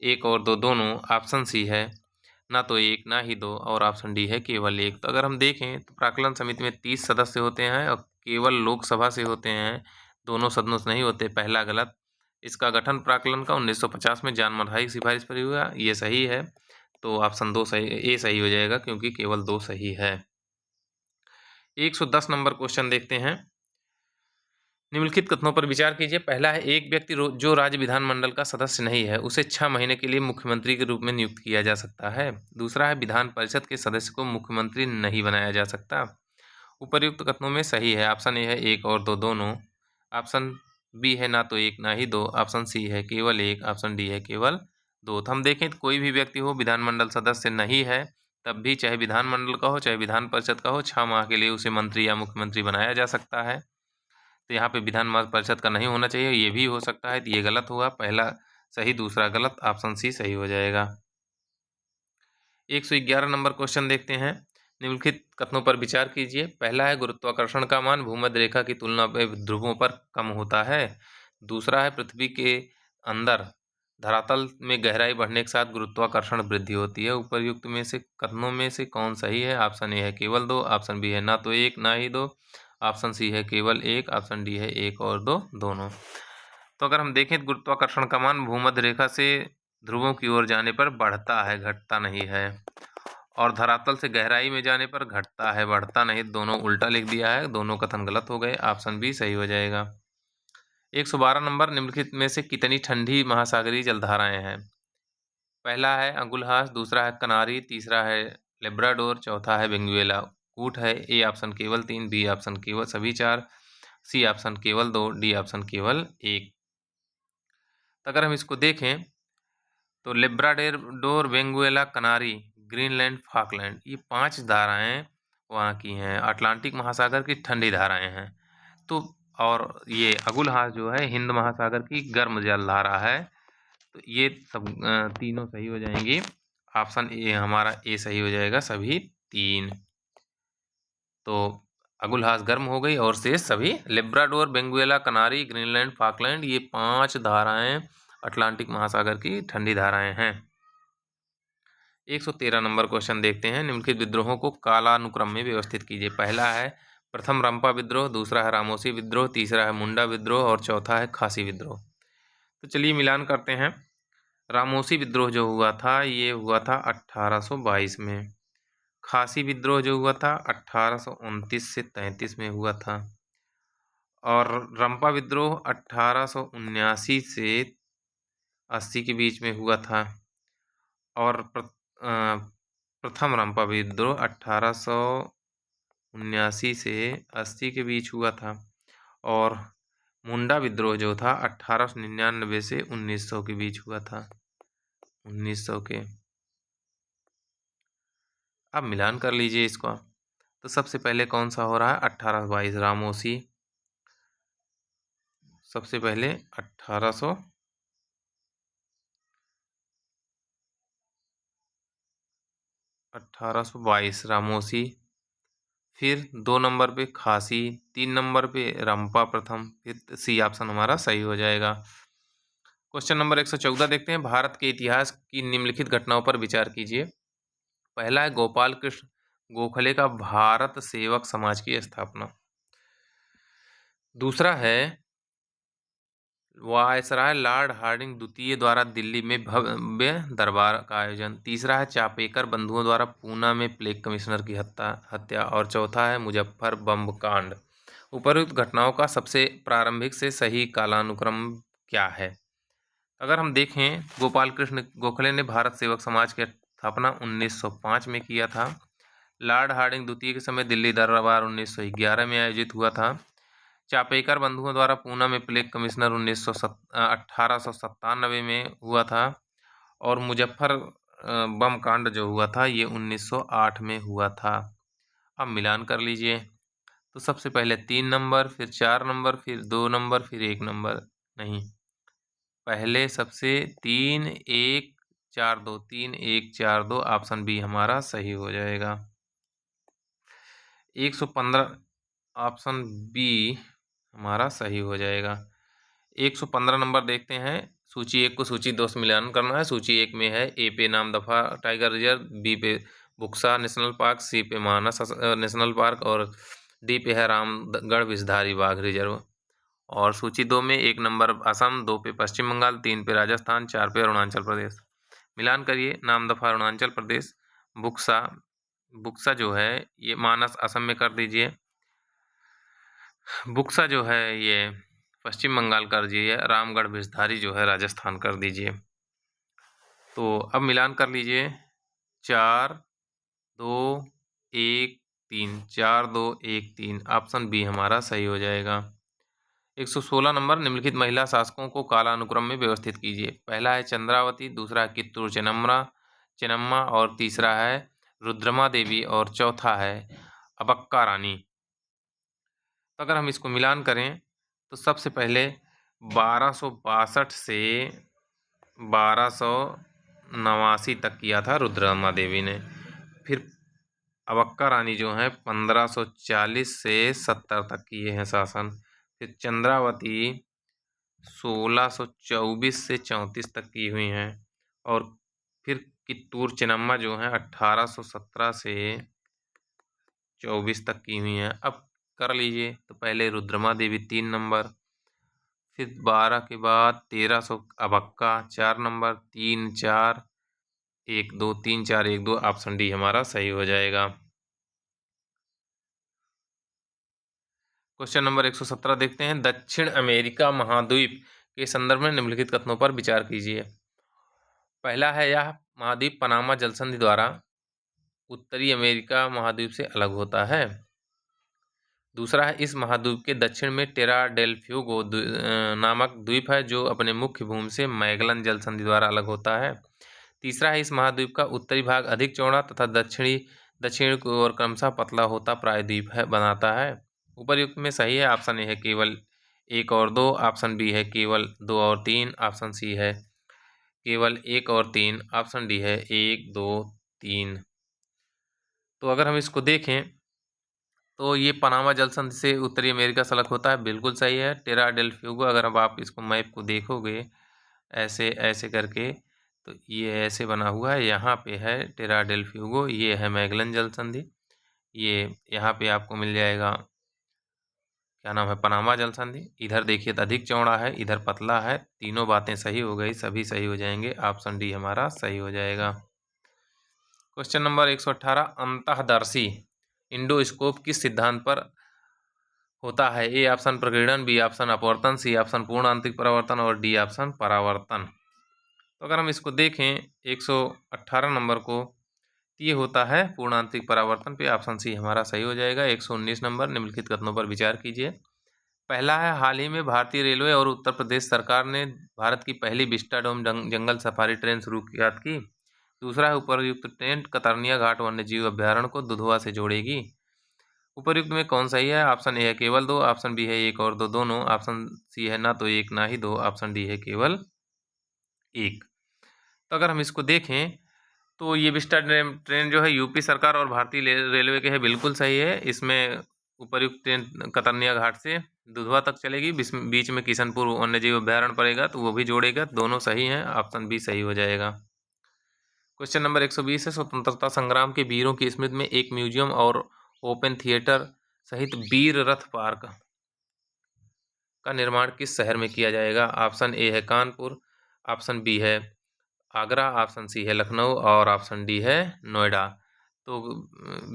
1 और 2 दोनों, ऑप्शन सी है ना तो 1 ना ही 2 और ऑप्शन डी है केवल 1। तो अगर हम देखें तो प्राक्कलन समिति में 30 सदस्य होते हैं और केवल लोकसभा से होते हैं, दोनों सदनों से नहीं होते, पहला गलत। इसका गठन प्राक्कलन का 1950 में जॉन मथाई की सिफारिश पर हुआ, ये सही है, तो ऑप्शन 2 सही, ए सही हो जाएगा क्योंकि केवल 2 सही है। 110 नंबर क्वेश्चन देखते हैं, निम्नलिखित कथनों पर विचार कीजिए। पहला है एक व्यक्ति जो राज्य विधानमंडल का सदस्य नहीं है उसे 6 महीने के लिए मुख्यमंत्री के रूप में नियुक्त किया जा सकता है। दूसरा है विधान परिषद के सदस्य को मुख्यमंत्री नहीं बनाया जा सकता। उपर्युक्त कथनों में सही है, ऑप्शन ए है 1 और 2 दोनों, ऑप्शन बी है ना तो 1 ना ही 2, ऑप्शन सी है केवल 1, ऑप्शन डी है केवल 2। तो हम देखें तो कोई भी व्यक्ति हो विधानमंडल सदस्य नहीं है तब भी, चाहे विधानमंडल का हो चाहे विधान परिषद का हो, 6 माह के लिए उसे मंत्री या मुख्यमंत्री बनाया जा सकता है। तो यहाँ पे विधान परिषद का नहीं होना चाहिए, ये भी हो सकता है, तो ये गलत हुआ, पहला सही दूसरा गलत, ऑप्शन सी सही हो जाएगा। 111 नंबर क्वेश्चन देखते हैं, निम्नलिखित कथनों पर विचार कीजिए। पहला है गुरुत्वाकर्षण का मान भूमध्य रेखा की तुलना में ध्रुवों पर कम होता है। दूसरा है पृथ्वी के अंदर धरातल में गहराई बढ़ने के साथ गुरुत्वाकर्षण वृद्धि होती है। उपर्युक्त में से कथनों में से कौन सही है? ऑप्शन ए है केवल 2, ऑप्शन बी है ना तो 1 ना ही 2, ऑप्शन सी है केवल 1, ऑप्शन डी है 1 और 2 दोनों। तो अगर हम देखें तो गुरुत्वाकर्षण का मान भूमध्य रेखा से ध्रुवों की ओर जाने पर बढ़ता है, घटता नहीं है, और धरातल से गहराई में जाने पर घटता है, बढ़ता नहीं, दोनों उल्टा लिख दिया है, दोनों कथन गलत हो गए, ऑप्शन बी सही हो जाएगा। 112 नंबर, निम्नलिखित में से कितनी ठंडी महासागरीय जलधाराएं हैं? पहला है अंगुलहास, दूसरा है कनारी, तीसरा है लेब्राडोर, चौथा है वेनेजुएला। कूट है ए ऑप्शन केवल 3, बी ऑप्शन केवल सभी 4, सी ऑप्शन केवल 2, डी ऑप्शन केवल 1। तो अगर हम इसको देखें तो लेब्राडोर, वेंगुएला, कनारी, ग्रीनलैंड, फाकलैंड, ये 5 धाराएं वहाँ की हैं, अटलांटिक महासागर की ठंडी धाराएं हैं। तो और ये अगुलहास जो है हिंद महासागर की गर्म जल धारा है। तो ये सब तीनों सही हो जाएंगी। ऑप्शन ए हमारा ए सही हो जाएगा, सभी 3। तो अगुलहास गर्म हो गई और शेष सभी लेब्राडोर, बेंगुएला, कनारी, ग्रीनलैंड, फाकलैंड, ये 5 धाराएं अटलांटिक महासागर की ठंडी धाराएं हैं। 113 नंबर क्वेश्चन देखते हैं। निम्नलिखित विद्रोहों को कालानुक्रम में व्यवस्थित कीजिए। पहला है प्रथम रंपा विद्रोह, दूसरा है रामोसी विद्रोह, तीसरा है मुंडा विद्रोह और चौथा है खासी विद्रोह। तो चलिए मिलान करते हैं। रामोसी विद्रोह जो हुआ था ये हुआ था 1822 में। खासी विद्रोह जो हुआ था 1829 से 33 में हुआ था। और रंपा विद्रोह 1879 से 80 के बीच में हुआ था। और प्रथम रंपा विद्रोह 1879 से 80 के बीच हुआ था। और मुंडा विद्रोह जो था 1899 से 1900 के बीच हुआ था। 1900 के। अब मिलान कर लीजिए इसको। तो सबसे पहले कौन सा हो रहा है? 1822 रामोसी। सबसे पहले 1822 रामोसी, फिर 2 नंबर पे खासी, 3 नंबर पे रंपा प्रथम, फिर सी ऑप्शन हमारा सही हो जाएगा। क्वेश्चन नंबर 114 देखते हैं। भारत के इतिहास की निम्नलिखित घटनाओं पर विचार कीजिए। पहला है गोपाल कृष्ण गोखले का भारत सेवक समाज की स्थापना। दूसरा है वायसराय लॉर्ड हार्डिंग द्वितीय द्वारा दिल्ली में भव्य दरबार का आयोजन। तीसरा है चापेकर बंधुओं द्वारा पूना में प्लेग कमिश्नर की हत्या। और चौथा है मुजफ्फर बम कांड। उपरोक्त घटनाओं का सबसे प्रारंभिक से सही कालानुक्रम क्या है? अगर हम देखें गोपाल कृष्ण गोखले ने भारत सेवक समाज की स्थापना 1905 में किया था। लॉर्ड हार्डिंग द्वितीय के समय दिल्ली दरबार 1911 में आयोजित हुआ था। चापेकर बंधुओं द्वारा पूना में प्लेग कमिश्नर 1897 में हुआ था। और मुजफ्फर बम कांड जो हुआ था ये 1908 में हुआ था। अब मिलान कर लीजिए। तो सबसे पहले 3 नंबर, फिर 4 नंबर, फिर 2 नंबर, फिर 1 नंबर। नहीं, पहले सबसे 3 1 4 2, 3 1 4 2, ऑप्शन बी हमारा सही हो जाएगा। 115 ऑप्शन बी हमारा सही हो जाएगा। 115 नंबर देखते हैं। सूची 1 को सूची 2 से मिलान करना है। सूची 1 में है ए पे नामदफा टाइगर रिजर्व, बी पे बुक्सा नेशनल पार्क, सी पे मानस नेशनल पार्क और डी पे है रामगढ़ विषधारी बाघ रिजर्व। और सूची 2 में 1 नंबर असम, 2 पे पश्चिम बंगाल, 3 पे राजस्थान, 4 पे अरुणाचल प्रदेश। मिलान करिए। नामदफा अरुणाचल प्रदेश, बुक्सा बुक्सा जो है ये मानस असम में कर दीजिए। बुक्सा जो है ये पश्चिम बंगाल कर दीजिए। रामगढ़ विषधारी जो है राजस्थान कर दीजिए। तो अब मिलान कर लीजिए। 4 2 1 3, 4 2 1 3, ऑप्शन बी हमारा सही हो जाएगा। 116 नंबर। निम्नलिखित महिला शासकों को कालानुक्रम में व्यवस्थित कीजिए। पहला है चंद्रावती, दूसरा है कित्तूर चेन्नम्मा और तीसरा है रुद्रमा देवी और चौथा है अबक्का रानी। तो अगर हम इसको मिलान करें तो सबसे पहले 1262 से 1289 तक किया था रुद्रमा देवी ने। फिर अबक्का रानी जो है 1540 से 70 तक किए हैं शासन। फिर चंद्रावती 1624 से 34 तक की हुई हैं। और फिर कित्तूर चेन्नम्मा जो है 1817 से 24 तक की हुई हैं। अब कर लीजिए। तो पहले रुद्रमा देवी 3 नंबर, फिर 12 के बाद 1300 अबक्का 4 नंबर, 3 4 1 2, 3 4 1 2, ऑप्शन डी हमारा सही हो जाएगा। क्वेश्चन नंबर 117 देखते हैं। दक्षिण अमेरिका महाद्वीप के संदर्भ में निम्नलिखित कथनों पर विचार कीजिए। पहला है यह महाद्वीप पनामा जलसंधि द्वारा उत्तरी अमेरिका महाद्वीप से अलग होता है। दूसरा है इस महाद्वीप के दक्षिण में टेरा डेल फ्यूगो नामक द्वीप है जो अपने मुख्य भूमि से मैगलन जल संधि द्वारा अलग होता है। तीसरा है इस महाद्वीप का उत्तरी भाग अधिक चौड़ा तथा दक्षिण की ओर क्रमशः पतला होता प्रायद्वीप है बनाता है। उपर्युक्त में सही है। ऑप्शन ए है केवल 1 और 2, ऑप्शन बी है केवल 2 और 3, ऑप्शन सी है केवल 1 और 3, ऑप्शन डी है 1, 2, 3। तो अगर हम इसको देखें तो ये पनामा जल संधि से उत्तरी अमेरिका से अलग होता है, बिल्कुल सही है। टेरा डेल फ्यूगो, अगर अब आप इसको मैप को देखोगे ऐसे ऐसे करके तो ये ऐसे बना हुआ है, यहाँ पे है टेरा डेल फ्यूगो, ये है मैगलन जल संधि, ये यहाँ पे आपको मिल जाएगा क्या नाम है पनामा जल संधि। इधर देखिए तो अधिक चौड़ा है, इधर पतला है। तीनों बातें सही हो गई, सभी सही हो जाएंगे। ऑप्शन डी हमारा सही हो जाएगा। क्वेश्चन नंबर 118, अंतःदर्शी इंडोस्कोप किस सिद्धांत पर होता है? ए ऑप्शन प्रकीर्णन, बी ऑप्शन अपवर्तन, सी ऑप्शन पूर्ण आंतरिक परावर्तन और डी ऑप्शन परावर्तन। तो अगर हम इसको देखें 118 नंबर को, ये होता है पूर्ण आंतरिक परावर्तन पे। ऑप्शन सी हमारा सही हो जाएगा। 119 नंबर, निम्नलिखित कथनों पर विचार कीजिए। पहला है हाल ही में भारतीय रेलवे और उत्तर प्रदेश सरकार ने भारत की पहली विस्टाडोम जंगल सफारी ट्रेन शुरू की। दूसरा है उपरयुक्त ट्रेन कतरनिया घाट वन्यजीव अभ्यारण्य को दुधवा से जोड़ेगी। उपरयुक्त में कौन सही है? ऑप्शन ए है केवल 2, ऑप्शन बी है 1 और 2 दोनों, ऑप्शन सी है ना तो 1 ना ही 2, ऑप्शन डी है केवल 1। तो अगर हम इसको देखें तो ये विस्टा ट्रेन जो है यूपी सरकार और भारतीय रेलवे के है, बिल्कुल सही है। इसमें उपरयुक्त ट्रेन कतरनिया घाट से दुधवा तक चलेगी, बीच में किशनपुर वन्यजीव अभ्यारण्य पड़ेगा तो वो भी जोड़ेगा। दोनों सही हैं, ऑप्शन बी सही हो जाएगा। क्वेश्चन नंबर 120 है, स्वतंत्रता संग्राम के वीरों की स्मृति में एक म्यूजियम और ओपन थिएटर सहित वीर रथ पार्क का निर्माण किस शहर में किया जाएगा? ऑप्शन ए है कानपुर, ऑप्शन बी है आगरा, ऑप्शन सी है लखनऊ और ऑप्शन डी है नोएडा। तो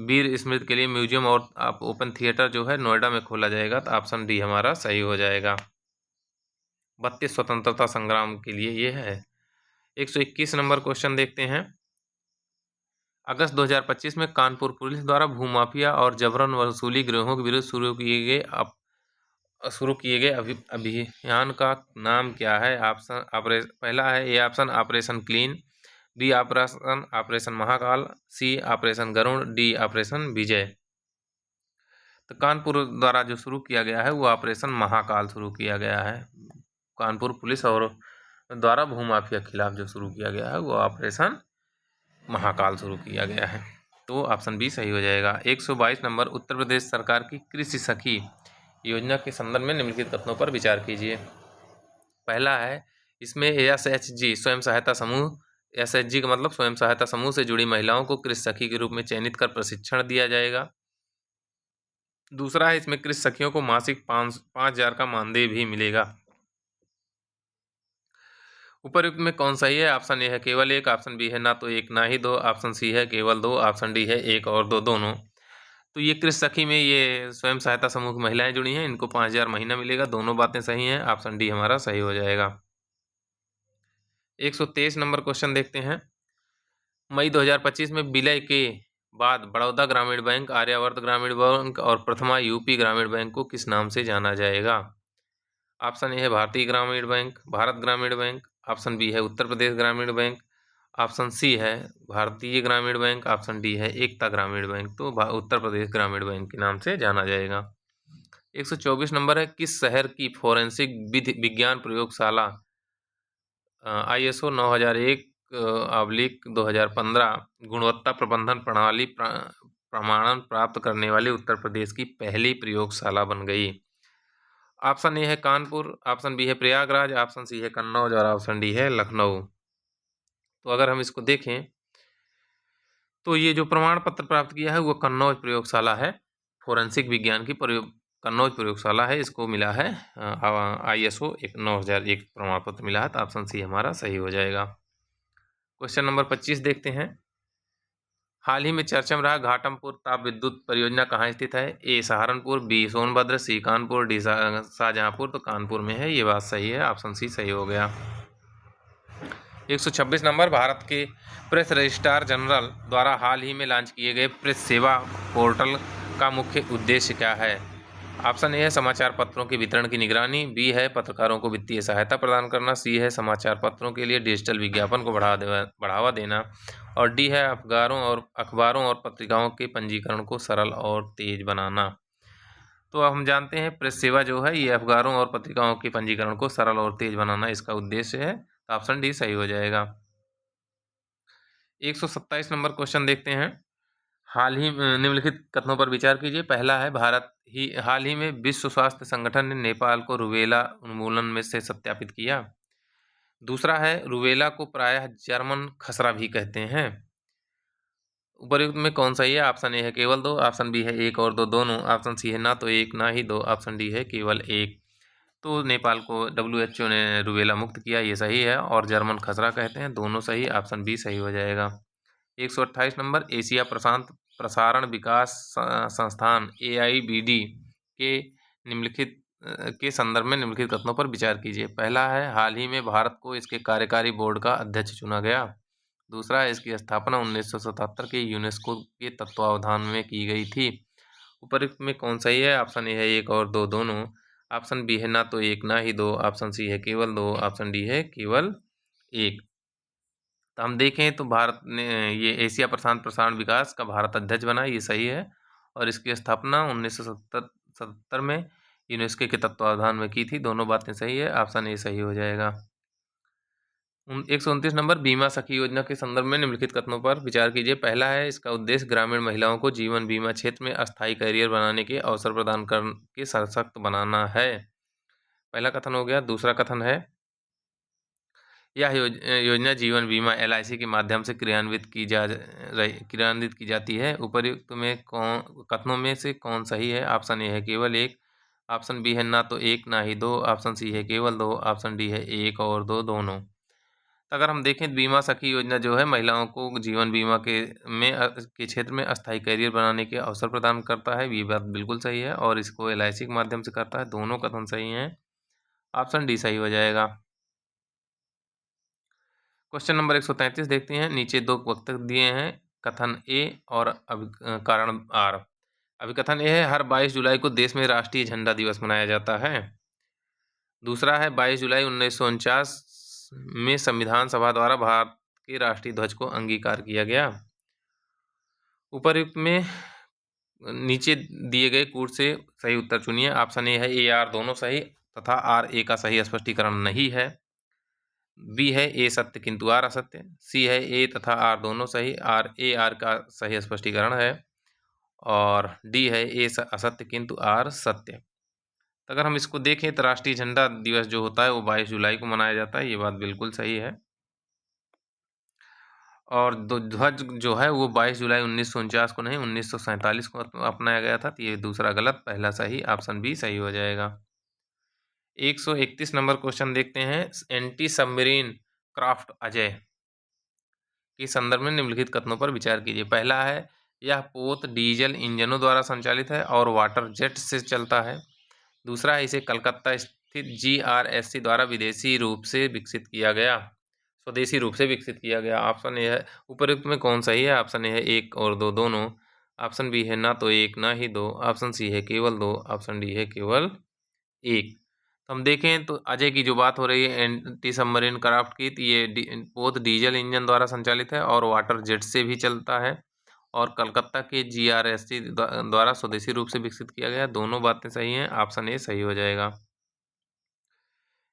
वीर स्मृति के लिए म्यूजियम और ओपन थिएटर जो है नोएडा में खोला जाएगा, तो ऑप्शन डी हमारा सही हो जाएगा। 32 स्वतंत्रता संग्राम के लिए ये है। 121 नंबर क्वेश्चन देखते हैं। अगस्त 2025 में कानपुर पुलिस द्वारा भूमाफिया और जबरन वसूली गिरोहों के विरुद्ध शुरू किए गए अभियान का नाम क्या है? पहला है A option operation clean, B operation Mahakal, C operation Garud, D operation Vijay. तो कानपुर द्वारा जो शुरू किया गया है वो ऑपरेशन महाकाल शुरू किया गया है। कानपुर पुलिस और द्वारा भूमाफिया के खिलाफ जो शुरू किया गया है वो ऑपरेशन महाकाल शुरू किया गया है, तो ऑप्शन बी सही हो जाएगा। 122 नंबर, उत्तर प्रदेश सरकार की कृषि सखी योजना के संदर्भ में निम्नलिखित कथनों पर विचार कीजिए। पहला है इसमें SHG स्वयं सहायता समूह, SHG का मतलब स्वयं सहायता समूह से जुड़ी महिलाओं को कृषि सखी के रूप में चयनित कर प्रशिक्षण दिया जाएगा। दूसरा है इसमें कृषि सखियों को मासिक 5,000 का मानदेय भी मिलेगा। उपयुक्त में कौन सही है? ऑप्शन ए है केवल 1, ऑप्शन बी है ना तो 1 ना ही 2, ऑप्शन सी है केवल 2, ऑप्शन डी है 1 और 2 दोनों। तो ये कृषि सखी में ये स्वयं सहायता समूह की महिलाएं जुड़ी हैं, इनको 5,000 महीना मिलेगा। दोनों बातें सही हैं, ऑप्शन डी हमारा सही हो जाएगा। 123 नंबर क्वेश्चन देखते हैं। मई 2025 में विलय के बाद बड़ौदा ग्रामीण बैंक, आर्यावर्त ग्रामीण बैंक और प्रथमा यूपी ग्रामीण बैंक को किस नाम से जाना जाएगा? ऑप्शन ए है भारतीय ग्रामीण बैंक, भारत ग्रामीण बैंक, ऑप्शन बी है उत्तर प्रदेश ग्रामीण बैंक, ऑप्शन सी है भारतीय ग्रामीण बैंक, ऑप्शन डी है एकता ग्रामीण बैंक। तो उत्तर प्रदेश ग्रामीण बैंक के नाम से जाना जाएगा। 124 नंबर है, किस शहर की फोरेंसिक विधि विज्ञान प्रयोगशाला ISO 9001/2015 गुणवत्ता प्रबंधन प्रणाली प्रमाणन प्राप्त करने वाली उत्तर प्रदेश की पहली प्रयोगशाला बन गई? ऑप्शन ए है कानपुर, ऑप्शन बी है प्रयागराज, ऑप्शन सी है कन्नौज और ऑप्शन डी है लखनऊ। तो अगर हम इसको देखें तो ये जो प्रमाण पत्र प्राप्त किया है वो कन्नौज प्रयोगशाला है, फोरेंसिक विज्ञान की कन्नौज प्रयोगशाला है, इसको मिला है ISO 9001 प्रमाण पत्र मिला है, तो ऑप्शन सी हमारा सही हो जाएगा। क्वेश्चन नंबर 25 देखते हैं। हाल ही में चर्चा में रहा घाटमपुर ताप विद्युत परियोजना कहाँ स्थित है? ए सहारनपुर, बी सोनभद्र, सी कानपुर, डी शाहजहांपुर। तो कानपुर में है, ये बात सही है, ऑप्शन सी सही हो गया। 126 नंबर, भारत के प्रेस रजिस्ट्रार जनरल द्वारा हाल ही में लॉन्च किए गए प्रेस सेवा पोर्टल का मुख्य उद्देश्य क्या है? ऑप्शन ए है समाचार पत्रों के वितरण की निगरानी, बी है पत्रकारों को वित्तीय सहायता प्रदान करना, सी है समाचार पत्रों के लिए डिजिटल विज्ञापन को बढ़ावा देना और डी है अखबारों और पत्रिकाओं के पंजीकरण को सरल और तेज बनाना। तो अब हम जानते हैं प्रेस सेवा जो है ये अखबारों और पत्रिकाओं के पंजीकरण को सरल और तेज बनाना इसका उद्देश्य है। तो ऑप्शन डी सही हो जाएगा। 127 नंबर क्वेश्चन देखते हैं। निम्नलिखित कथनों पर विचार कीजिए। पहला है हाल ही में विश्व स्वास्थ्य संगठन ने नेपाल को रूबेला उन्मूलन में से सत्यापित किया। दूसरा है रूबेला को प्रायः जर्मन खसरा भी कहते हैं। उपयुक्त में कौन सही है? ऑप्शन ए है केवल 2, ऑप्शन बी है 1 और 2 दोनों, ऑप्शन सी है ना तो 1 ना ही 2, ऑप्शन डी है केवल 1। तो नेपाल को WHO ने रूबेला मुक्त किया, ये सही है, और जर्मन खसरा कहते हैं, दोनों सही, ऑप्शन बी सही हो जाएगा। 128 नंबर एशिया प्रशांत प्रसारण विकास संस्थान AIBD के निम्नलिखित के संदर्भ में निम्नलिखित कथनों पर विचार कीजिए। पहला है हाल ही में भारत को इसके कार्यकारी बोर्ड का अध्यक्ष चुना गया। दूसरा है इसकी स्थापना 1977 के यूनेस्को के तत्वावधान में की गई थी। उपयुक्त में कौन सही है? ऑप्शन ए है 1 और 2 दोनों, ऑप्शन बी है ना तो 1 ना ही 2, ऑप्शन सी है केवल 2, ऑप्शन डी है केवल 1। तो हम देखें तो भारत ने ये एशिया प्रशांत प्रसारण विकास का भारत अध्यक्ष बना, ये सही है, और इसकी स्थापना 1977 में यूनेस्को के तत्वावधान में की थी, दोनों बातें सही है, ऑप्शन ए सही हो जाएगा। 129 नंबर बीमा सखी योजना के संदर्भ में निम्नलिखित कथनों पर विचार कीजिए। पहला है इसका उद्देश्य ग्रामीण महिलाओं को जीवन बीमा क्षेत्र में अस्थायी करियर बनाने के अवसर प्रदान करके सशक्त बनाना है, पहला कथन हो गया। दूसरा कथन है यह योजना जीवन बीमा LIC के माध्यम से क्रियान्वित की जाती है। उपर्युक्त में कथनों में से कौन सही है? ऑप्शन ए है केवल 1, ऑप्शन बी है ना तो 1 ना ही 2, ऑप्शन सी है केवल 2, ऑप्शन डी है 1 और 2 दोनों। तो अगर हम देखें बीमा सखी योजना जो है महिलाओं को जीवन बीमा के क्षेत्र में अस्थायी करियर बनाने के अवसर प्रदान करता है, ये बात बिल्कुल सही है, और इसको LIC के माध्यम से करता है, दोनों कथन सही हैं, ऑप्शन डी सही हो जाएगा। क्वेश्चन नंबर 133 देखते हैं। नीचे 2 वक्तव्य दिए हैं, कथन ए और कारण आर। अभिकथन ए है हर 22 जुलाई को देश में राष्ट्रीय झंडा दिवस मनाया जाता है। दूसरा है 22 जुलाई 1949 में संविधान सभा द्वारा भारत के राष्ट्रीय ध्वज को अंगीकार किया गया। उपर्युक्त में नीचे दिए गए कूट से सही उत्तर चुनिए। ऑप्शन ए है ए आर दोनों सही तथा आर ए का सही स्पष्टीकरण नहीं है, बी है ए सत्य किंतु आर असत्य, सी है ए तथा आर दोनों सही, आर का सही स्पष्टीकरण है, और डी है ए असत्य किंतु आर सत्य। तो अगर हम इसको देखें तो राष्ट्रीय झंडा दिवस जो होता है वो 22 जुलाई को मनाया जाता है, ये बात बिल्कुल सही है, और ध्वज जो है वो 22 जुलाई 1949 को नहीं 1947 को अपनाया गया था, तो ये दूसरा गलत, पहला सही, ऑप्शन बी सही हो जाएगा। 131 नंबर क्वेश्चन देखते हैं। एंटी सबमरीन क्राफ्ट अजय के संदर्भ में निम्नलिखित कथनों पर विचार कीजिए। पहला है यह पोत डीजल इंजनों द्वारा संचालित है और वाटर जेट से चलता है। दूसरा है इसे कलकत्ता स्थित GRSC द्वारा स्वदेशी रूप से विकसित किया गया। ऑप्शन ए है उपयुक्त में कौन सही है? ऑप्शन ए है 1 और 2 दोनों, ऑप्शन बी है ना तो 1 ना ही 2, ऑप्शन सी है केवल 2, ऑप्शन डी है केवल 1। तो हम देखें तो अजय की जो बात हो रही है एंटी सबमरीन क्राफ्ट की, तो ये पोत डीजल इंजन द्वारा संचालित है और वाटर जेट से भी चलता है, और कलकत्ता के GRSC द्वारा स्वदेशी रूप से विकसित किया गया, दोनों बातें सही हैं, ऑप्शन ए सही हो जाएगा।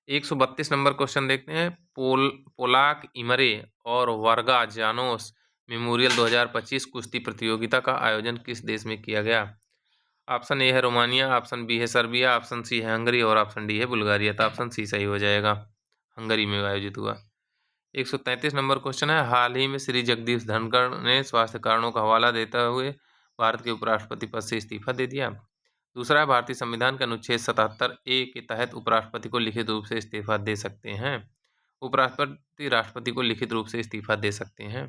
132 नंबर क्वेश्चन देखते हैं। पोलाक इमरे और वर्गा जानोस मेमोरियल 2025 कुश्ती प्रतियोगिता का आयोजन किस देश में किया गया? ऑप्शन ए है रोमानिया, ऑप्शन बी है सर्बिया, ऑप्शन सी है हंगरी, और ऑप्शन डी है बुल्गारिया। तो ऑप्शन सी सही हो जाएगा, हंगरी में आयोजित हुआ। 133 नंबर क्वेश्चन है। हाल ही में श्री जगदीप धनखड़ ने स्वास्थ्य कारणों का हवाला देते हुए भारत के उपराष्ट्रपति पद से इस्तीफा दे दिया। दूसरा है भारतीय संविधान के अनुच्छेद 77A के तहत उपराष्ट्रपति को लिखित रूप से इस्तीफा दे सकते हैं। उपराष्ट्रपति राष्ट्रपति को लिखित रूप से इस्तीफा दे सकते हैं।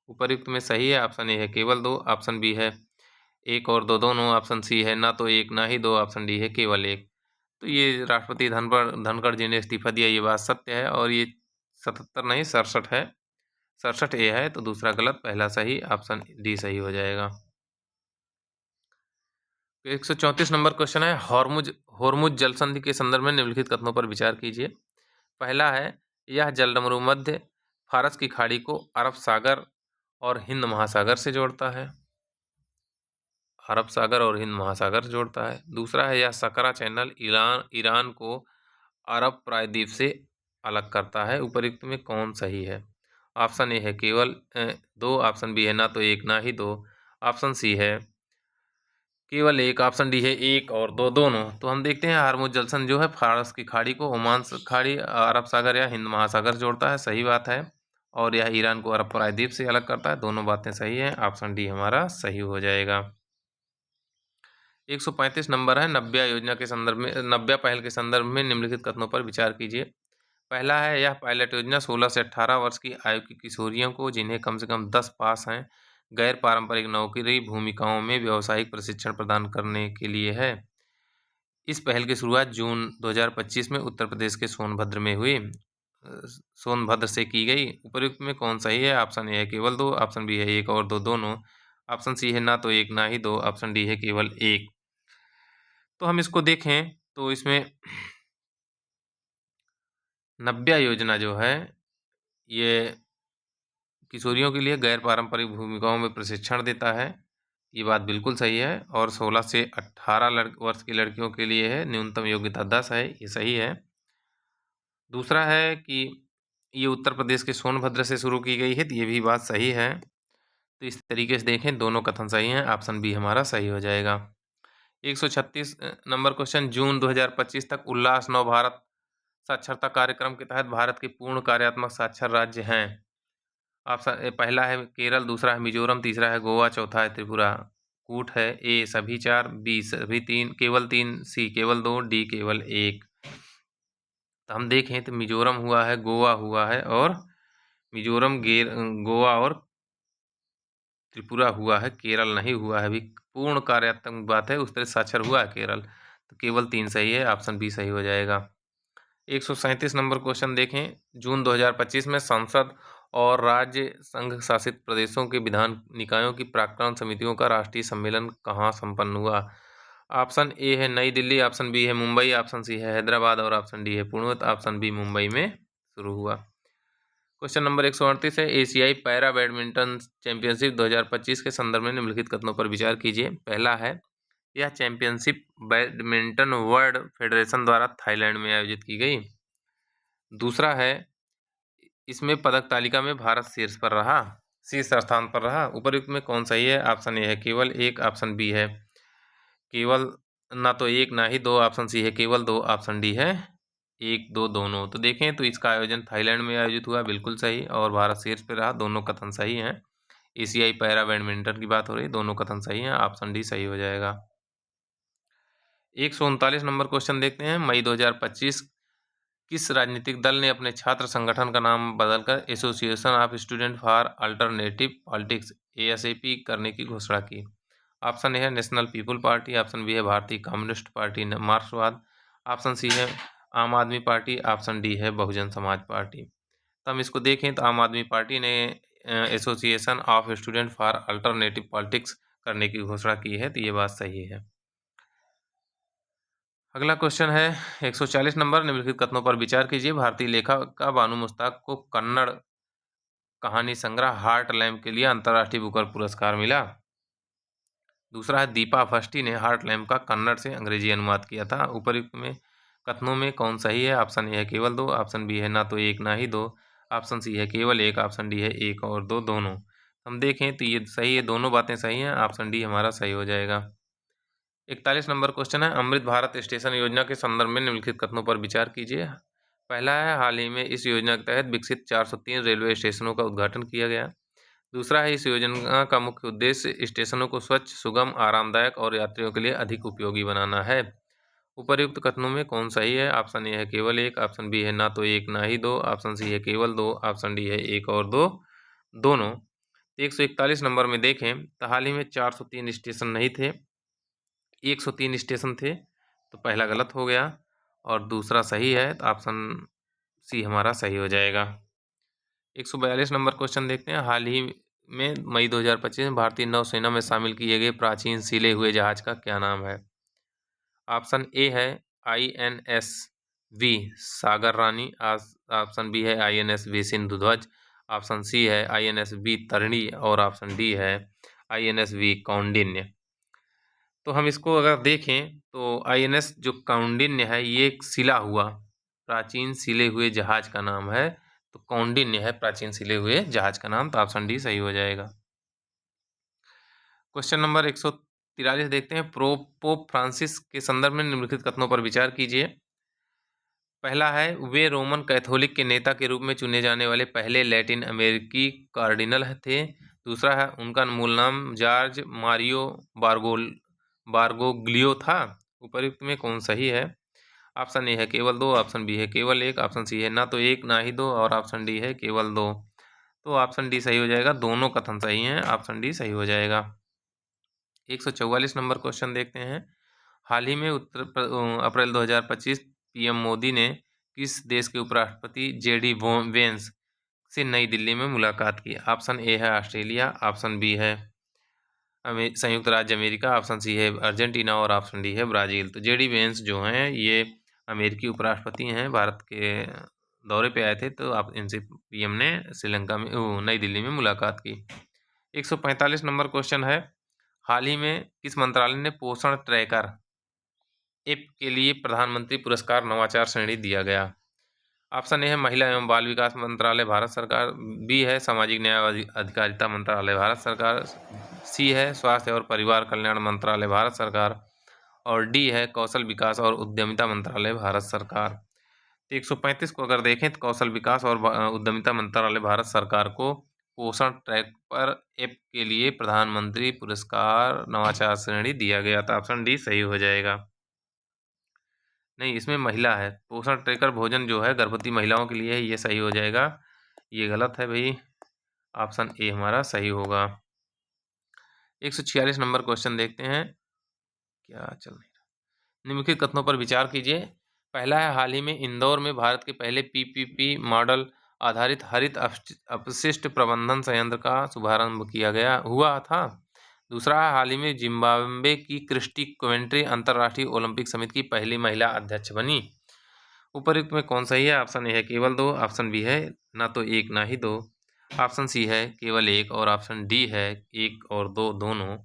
उपयुक्त में सही है, ऑप्शन ए है केवल 2, ऑप्शन बी है 1 और 2 दोनों, ऑप्शन सी है ना तो 1 ना ही 2, ऑप्शन डी है केवल 1। तो ये राष्ट्रपति धनखड़ जी ने इस्तीफा दिया, ये बात सत्य है, और ये 77 नहीं 67 है, 67A है, तो दूसरा गलत, पहला सही, ऑप्शन डी सही हो जाएगा। 134 नंबर क्वेश्चन है, हॉर्मुज जल संधि के संदर्भ में निम्नलिखित कथनों पर विचार कीजिए। पहला है, यह जलडमरू मध्य फारस की खाड़ी को अरब सागर और हिंद महासागर से जोड़ता है। अरब सागर और हिंद महासागर जोड़ता है। दूसरा है, यह सकरा चैनल ईरान को अरब प्रायद्वीप से अलग करता है। उपरोक्त में कौन सही है? ऑप्शन ए है केवल 2, ऑप्शन बी है ना तो एक ना ही 2, ऑप्शन सी है केवल एक, ऑप्शन डी है एक और दो दोनों। तो हम देखते हैं, हॉर्मुज जलसन जो है फारस की खाड़ी को ओमान खाड़ी, अरब सागर या हिंद महासागर जोड़ता है, सही बात है। और यह ईरान को अरब प्रायद्वीप से अलग करता है, दोनों बातें सही हैं। ऑप्शन डी हमारा सही हो जाएगा। 135 नंबर है, नब्या योजना के संदर्भ में, नब्या पहल के संदर्भ में निम्नलिखित कथनों पर विचार कीजिए। पहला है, यह पायलट योजना 16 से 18 वर्ष की आयु की किशोरियों को, जिन्हें कम से कम 10 पास हैं, गैर पारंपरिक नौकरी भूमिकाओं में व्यावसायिक प्रशिक्षण प्रदान करने के लिए है। इस पहल की शुरुआत जून 2025 में उत्तर प्रदेश के सोनभद्र में हुई, सोनभद्र से की गई। उपयुक्त में कौन सही है? ऑप्शन ए है केवल 2, ऑप्शन बी है एक और दो दोनों, ऑप्शन सी है ना तो एक ना ही 2, ऑप्शन डी है केवल एक। तो हम इसको देखें तो इसमें नब्या योजना जो है ये किशोरियों के लिए गैर पारंपरिक भूमिकाओं में प्रशिक्षण देता है, ये बात बिल्कुल सही है। और 16 से 18 वर्ष की लड़कियों के लिए है, न्यूनतम योग्यता 10 है, ये सही है। दूसरा है कि ये उत्तर प्रदेश के सोनभद्र से शुरू की गई है, तो ये भी बात सही है। तो इस तरीके से देखें, दोनों कथन सही हैं, ऑप्शन बी हमारा सही हो जाएगा। 136 नंबर क्वेश्चन, जून 2025 तक उल्लास नव भारत साक्षरता कार्यक्रम के तहत भारत के पूर्ण कार्यात्मक साक्षर राज्य हैं। ऑप्शन पहला है केरल, दूसरा है मिजोरम, तीसरा है गोवा, चौथा है त्रिपुरा। कूट है ए सभी 4, बी सभी 3, केवल 3, सी केवल 2, डी केवल 1। तो हम देखें तो मिजोरम हुआ है, गोवा हुआ है, और मिजोरम गोवा और त्रिपुरा हुआ है, केरल नहीं हुआ है। अभी पूर्ण कार्यात्मक बात है, उस तरह साक्षर हुआ है केरल, तो केवल 3 सही है, ऑप्शन बी सही हो जाएगा। 137 नंबर क्वेश्चन देखें, जून 2025 में संसद और राज्य संघ शासित प्रदेशों के विधान निकायों की प्राक्कलन समितियों का राष्ट्रीय सम्मेलन कहाँ संपन्न हुआ? ऑप्शन ए है नई दिल्ली, ऑप्शन बी है मुंबई, ऑप्शन सी है हैदराबाद और ऑप्शन डी है पुणे। तो ऑप्शन बी मुंबई में शुरू हुआ। क्वेश्चन नंबर 138 है, एशियाई पैरा बैडमिंटन चैंपियनशिप 2025 के संदर्भ में निम्नलिखित कथनों पर विचार कीजिए। पहला है, यह चैंपियनशिप बैडमिंटन वर्ल्ड फेडरेशन द्वारा थाईलैंड में आयोजित की गई। दूसरा है, इसमें पदक तालिका में भारत शीर्ष स्थान पर रहा। उपयुक्त में कौन सही है? ऑप्शन ए है केवल एक, ऑप्शन बी है केवल ना तो एक ना ही 2, ऑप्शन सी है केवल 2, ऑप्शन डी है एक दो दोनों। तो देखें तो इसका आयोजन थाईलैंड में आयोजित हुआ, बिल्कुल सही, और भारत शीर्ष पे रहा, दोनों कथन सही हैं। एशियाई पैरा बैडमिंटन की बात हो रही है, दोनों कथन सही हैं, ऑप्शन डी सही हो जाएगा। 139 नंबर क्वेश्चन देखते हैं, मई 2025 किस राजनीतिक दल ने अपने छात्र संगठन का नाम बदलकर association of student for alternative politics ASAP करने की घोषणा की? ऑप्शन ए है national people party, option B है Bharatiya communist party Marxvad, option C है आम आदमी पार्टी, ऑप्शन डी है बहुजन समाज पार्टी। तो हम इसको देखें तो आम आदमी पार्टी ने association of student for alternative politics करने की घोषणा की है, तो ये बात सही है। अगला क्वेश्चन है 140 नंबर, निम्नलिखित कथनों पर विचार कीजिए। भारतीय लेखक बानू मुश्ताक को कन्नड़ कहानी संग्रह हार्ट लैम्प के लिए अंतर्राष्ट्रीय बुकर पुरस्कार मिला। दूसरा है, दीपा फस्टी ने हार्ट लैम्प का कन्नड़ से अंग्रेजी अनुवाद किया था। उपयुक्त में कथनों में कौन सही है? ऑप्शन ए है केवल 2, ऑप्शन बी है ना तो एक ना ही 2, ऑप्शन सी है केवल एक, ऑप्शन डी है एक और दो दोनों। हम देखें तो ये सही है, दोनों बातें सही हैं, ऑप्शन डी हमारा सही हो जाएगा। 41 नंबर क्वेश्चन है, अमृत भारत स्टेशन योजना के संदर्भ में निम्नलिखित कथनों पर विचार कीजिए। पहला है, हाल ही में इस योजना के तहत विकसित 403 रेलवे स्टेशनों का उद्घाटन किया गया। दूसरा है, इस योजना का मुख्य उद्देश्य स्टेशनों को स्वच्छ, सुगम, आरामदायक और यात्रियों के लिए अधिक उपयोगी बनाना है। उपर्युक्त कथनों में कौन सही है? ऑप्शन ए है केवल एक, ऑप्शन बी है ना तो एक ना ही 2, ऑप्शन सी है केवल 2, ऑप्शन डी है एक और दो दोनों। 141 नंबर में देखें तो हाल ही में 403 स्टेशन नहीं थे, 103 स्टेशन थे, तो पहला गलत हो गया और दूसरा सही है, तो ऑप्शन सी हमारा सही हो जाएगा। 142 नंबर क्वेश्चन देखते हैं, हाल ही में मई 2025 में भारतीय नौसेना में शामिल किए गए प्राचीन सिले हुए जहाज का क्या नाम है? ऑप्शन ए है INS V Sagar Rani, option B है INS V Sindhudhvaj, option C है INS वी तरिणी और ऑप्शन डी है INS वी कौंडिन्य। तो हम इसको अगर देखें तो INS जो कौंडिन्य है ये एक सिला हुआ प्राचीन सिले हुए जहाज का नाम है, तो कौंडिन्य है प्राचीन सिले हुए जहाज का नाम, तो ऑप्शन डी सही हो जाएगा। क्वेश्चन नंबर 143 देखते हैं। पोप फ्रांसिस के संदर्भ में निम्नलिखित कथनों पर विचार कीजिए। पहला है, वे रोमन कैथोलिक के नेता के रूप में चुने जाने वाले पहले लैटिन अमेरिकी कार्डिनल थे। दूसरा है, उनका मूल नाम जॉर्ज मारियो बारगोग्लियो था। उपर्युक्त में कौन सही है? ऑप्शन ए है केवल 2, ऑप्शन बी है केवल 1, ऑप्शन सी है ना तो 1 ना ही 2 और ऑप्शन डी है केवल 2। तो ऑप्शन डी सही हो जाएगा, दोनों कथन सही हैं, ऑप्शन डी सही हो जाएगा। 144 नंबर क्वेश्चन देखते हैं। हाल ही में अप्रैल 2025 PM मोदी ने किस देश के उपराष्ट्रपति JD वेंस से नई दिल्ली में मुलाकात की? ऑप्शन ए है ऑस्ट्रेलिया, ऑप्शन बी है संयुक्त राज्य अमेरिका, ऑप्शन सी है अर्जेंटीना और ऑप्शन डी है ब्राज़ील। तो JD वेंस जो हैं ये अमेरिकी उपराष्ट्रपति हैं, भारत के दौरे पे आए थे, तो आप इनसे PM ने श्रीलंका में नई दिल्ली में मुलाकात की। 145 नंबर क्वेश्चन है। हाल ही में किस मंत्रालय ने पोषण ट्रैकर ऐप के लिए प्रधानमंत्री पुरस्कार नवाचार श्रेणी दिया गया? ऑप्शन ए है महिला एवं बाल विकास मंत्रालय भारत सरकार, बी है सामाजिक न्याय और अधिकारिता मंत्रालय भारत सरकार, सी है स्वास्थ्य और परिवार कल्याण मंत्रालय भारत सरकार और डी है कौशल विकास और उद्यमिता मंत्रालय भारत सरकार। तो 135 को अगर देखें तो कौशल विकास और उद्यमिता मंत्रालय भारत सरकार को पोषण ट्रैकर ऐप के लिए प्रधानमंत्री पुरस्कार नवाचार श्रेणी दिया गया था। ऑप्शन डी सही हो जाएगा। नहीं, इसमें महिला है। पोषण ट्रैकर भोजन जो है गर्भवती महिलाओं के लिए है, ये सही हो जाएगा। ये गलत है भाई, ऑप्शन ए हमारा सही होगा। 146 नंबर क्वेश्चन देखते हैं। क्या चल नहीं रहा? निम्नलिखित कथनों पर विचार कीजिए। पहला है, हाल ही में इंदौर में भारत के पहले PPP मॉडल आधारित हरित अपशिष्ट प्रबंधन संयंत्र का शुभारंभ हुआ था। दूसरा है, हाल ही में जिम्बाब्वे की क्रिस्टी कोवेंट्री अंतर्राष्ट्रीय ओलंपिक समिति की पहली महिला अध्यक्ष बनी। उपर्युक्त में कौन सही है? ऑप्शन ए है केवल 2, ऑप्शन बी है ना तो 1 ना ही 2, ऑप्शन सी है केवल 1 और ऑप्शन डी है 1 और 2 दोनों। तो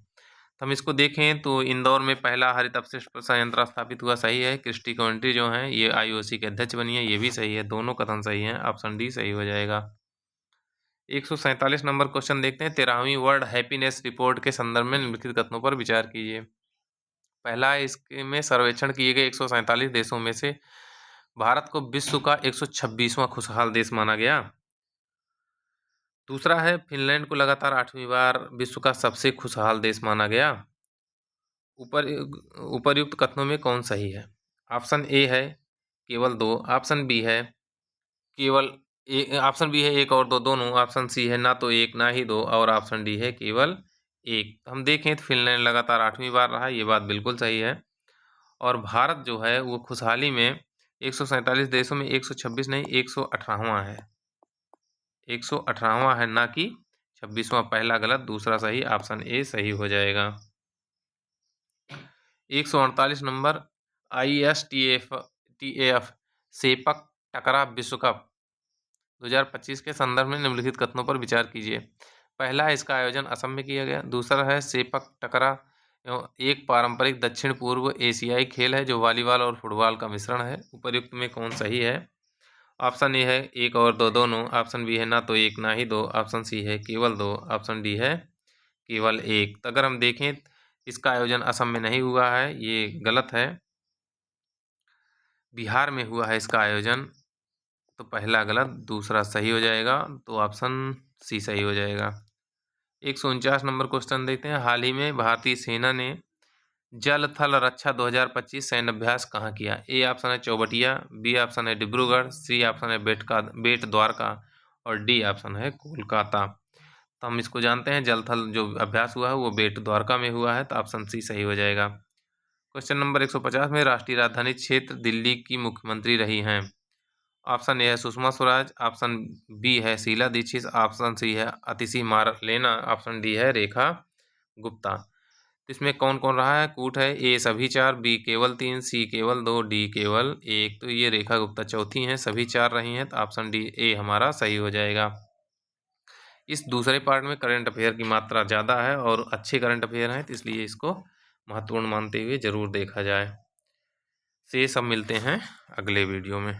हम इसको देखें तो इंदौर में पहला हरित अपशिष्ट संयंत्र स्थापित हुआ, सही है। क्रिस्टी कोवेंट्री जो है ये IOC के अध्यक्ष बनी है, ये भी सही है। दोनों कथन सही हैं, ऑप्शन डी सही हो जाएगा। 147 नंबर क्वेश्चन देखते हैं। 13वीं वर्ल्ड हैप्पीनेस रिपोर्ट के संदर्भ में निम्नलिखित कथनों पर विचार कीजिए। पहला है, इसमें सर्वेक्षण किए गए 147 देशों में से भारत को विश्व का 126वां खुशहाल देश माना गया। दूसरा है, फिनलैंड को लगातार 8वीं बार विश्व का सबसे खुशहाल देश माना गया। उपर्युक्त कथनों में कौन सही है? ऑप्शन ए है केवल 2, ऑप्शन बी है केवल ऑप्शन बी है 1 और 2 दोनों, ऑप्शन सी है ना तो 1 ना ही 2 और ऑप्शन डी है केवल 1। हम देखें तो फिनलैंड लगातार 8वीं बार रहा, ये बात बिल्कुल सही है। और भारत जो है वो खुशहाली में 147 देशों में 126 नहीं 118वां है, 118वां है ना कि 26वां। पहला गलत, दूसरा सही, ऑप्शन ए सही हो जाएगा। 148 नंबर, ISTAF सेपक टकरा विश्व कप 2025 के संदर्भ में निम्नलिखित कथनों पर विचार कीजिए। पहला है, इसका आयोजन असम में किया गया। दूसरा है, सेपक टकरा एक पारंपरिक दक्षिण पूर्व एशियाई खेल है जो वॉलीबॉल और फुटबॉल का मिश्रण है। उपर्युक्त में कौन सही है? ऑप्शन ए है 1 और 2 दोनों, ऑप्शन बी है ना तो 1 ना ही 2, ऑप्शन सी है केवल 2, ऑप्शन डी है केवल 1। तो अगर हम देखें इसका आयोजन असम में नहीं हुआ है, ये गलत है, बिहार में हुआ है इसका आयोजन। तो पहला गलत, दूसरा सही हो जाएगा, तो ऑप्शन सी सही हो जाएगा। 149 नंबर क्वेश्चन देखते हैं। हाल ही में भारतीय सेना ने जल थल रक्षा 2025 सैन्य अभ्यास कहाँ किया? ए ऑप्शन है चौबटिया, बी ऑप्शन है डिब्रूगढ़, सी ऑप्शन है बेट द्वारका और डी ऑप्शन है कोलकाता। तो हम इसको जानते हैं, जल थल जो अभ्यास हुआ है वो बेट द्वारका में हुआ है, तो ऑप्शन सी सही हो जाएगा। क्वेश्चन नंबर 150 में, राष्ट्रीय राजधानी क्षेत्र दिल्ली की मुख्यमंत्री रही हैं ऑप्शन ए है सुषमा स्वराज, ऑप्शन बी है शीला दीक्षित, ऑप्शन सी है अतिशी मारलेना, ऑप्शन डी है रेखा गुप्ता। तो इसमें कौन कौन रहा है? कूट है ए सभी 4, बी केवल 3, सी केवल 2, डी केवल 1। तो ये रेखा गुप्ता चौथी हैं, सभी 4 रही हैं, तो ऑप्शन डी ए हमारा सही हो जाएगा। इस दूसरे पार्ट में करंट अफेयर की मात्रा ज़्यादा है और अच्छे करंट अफेयर हैं, तो इसलिए इसको महत्वपूर्ण मानते हुए ज़रूर देखा जाए। से सब मिलते हैं अगले वीडियो में।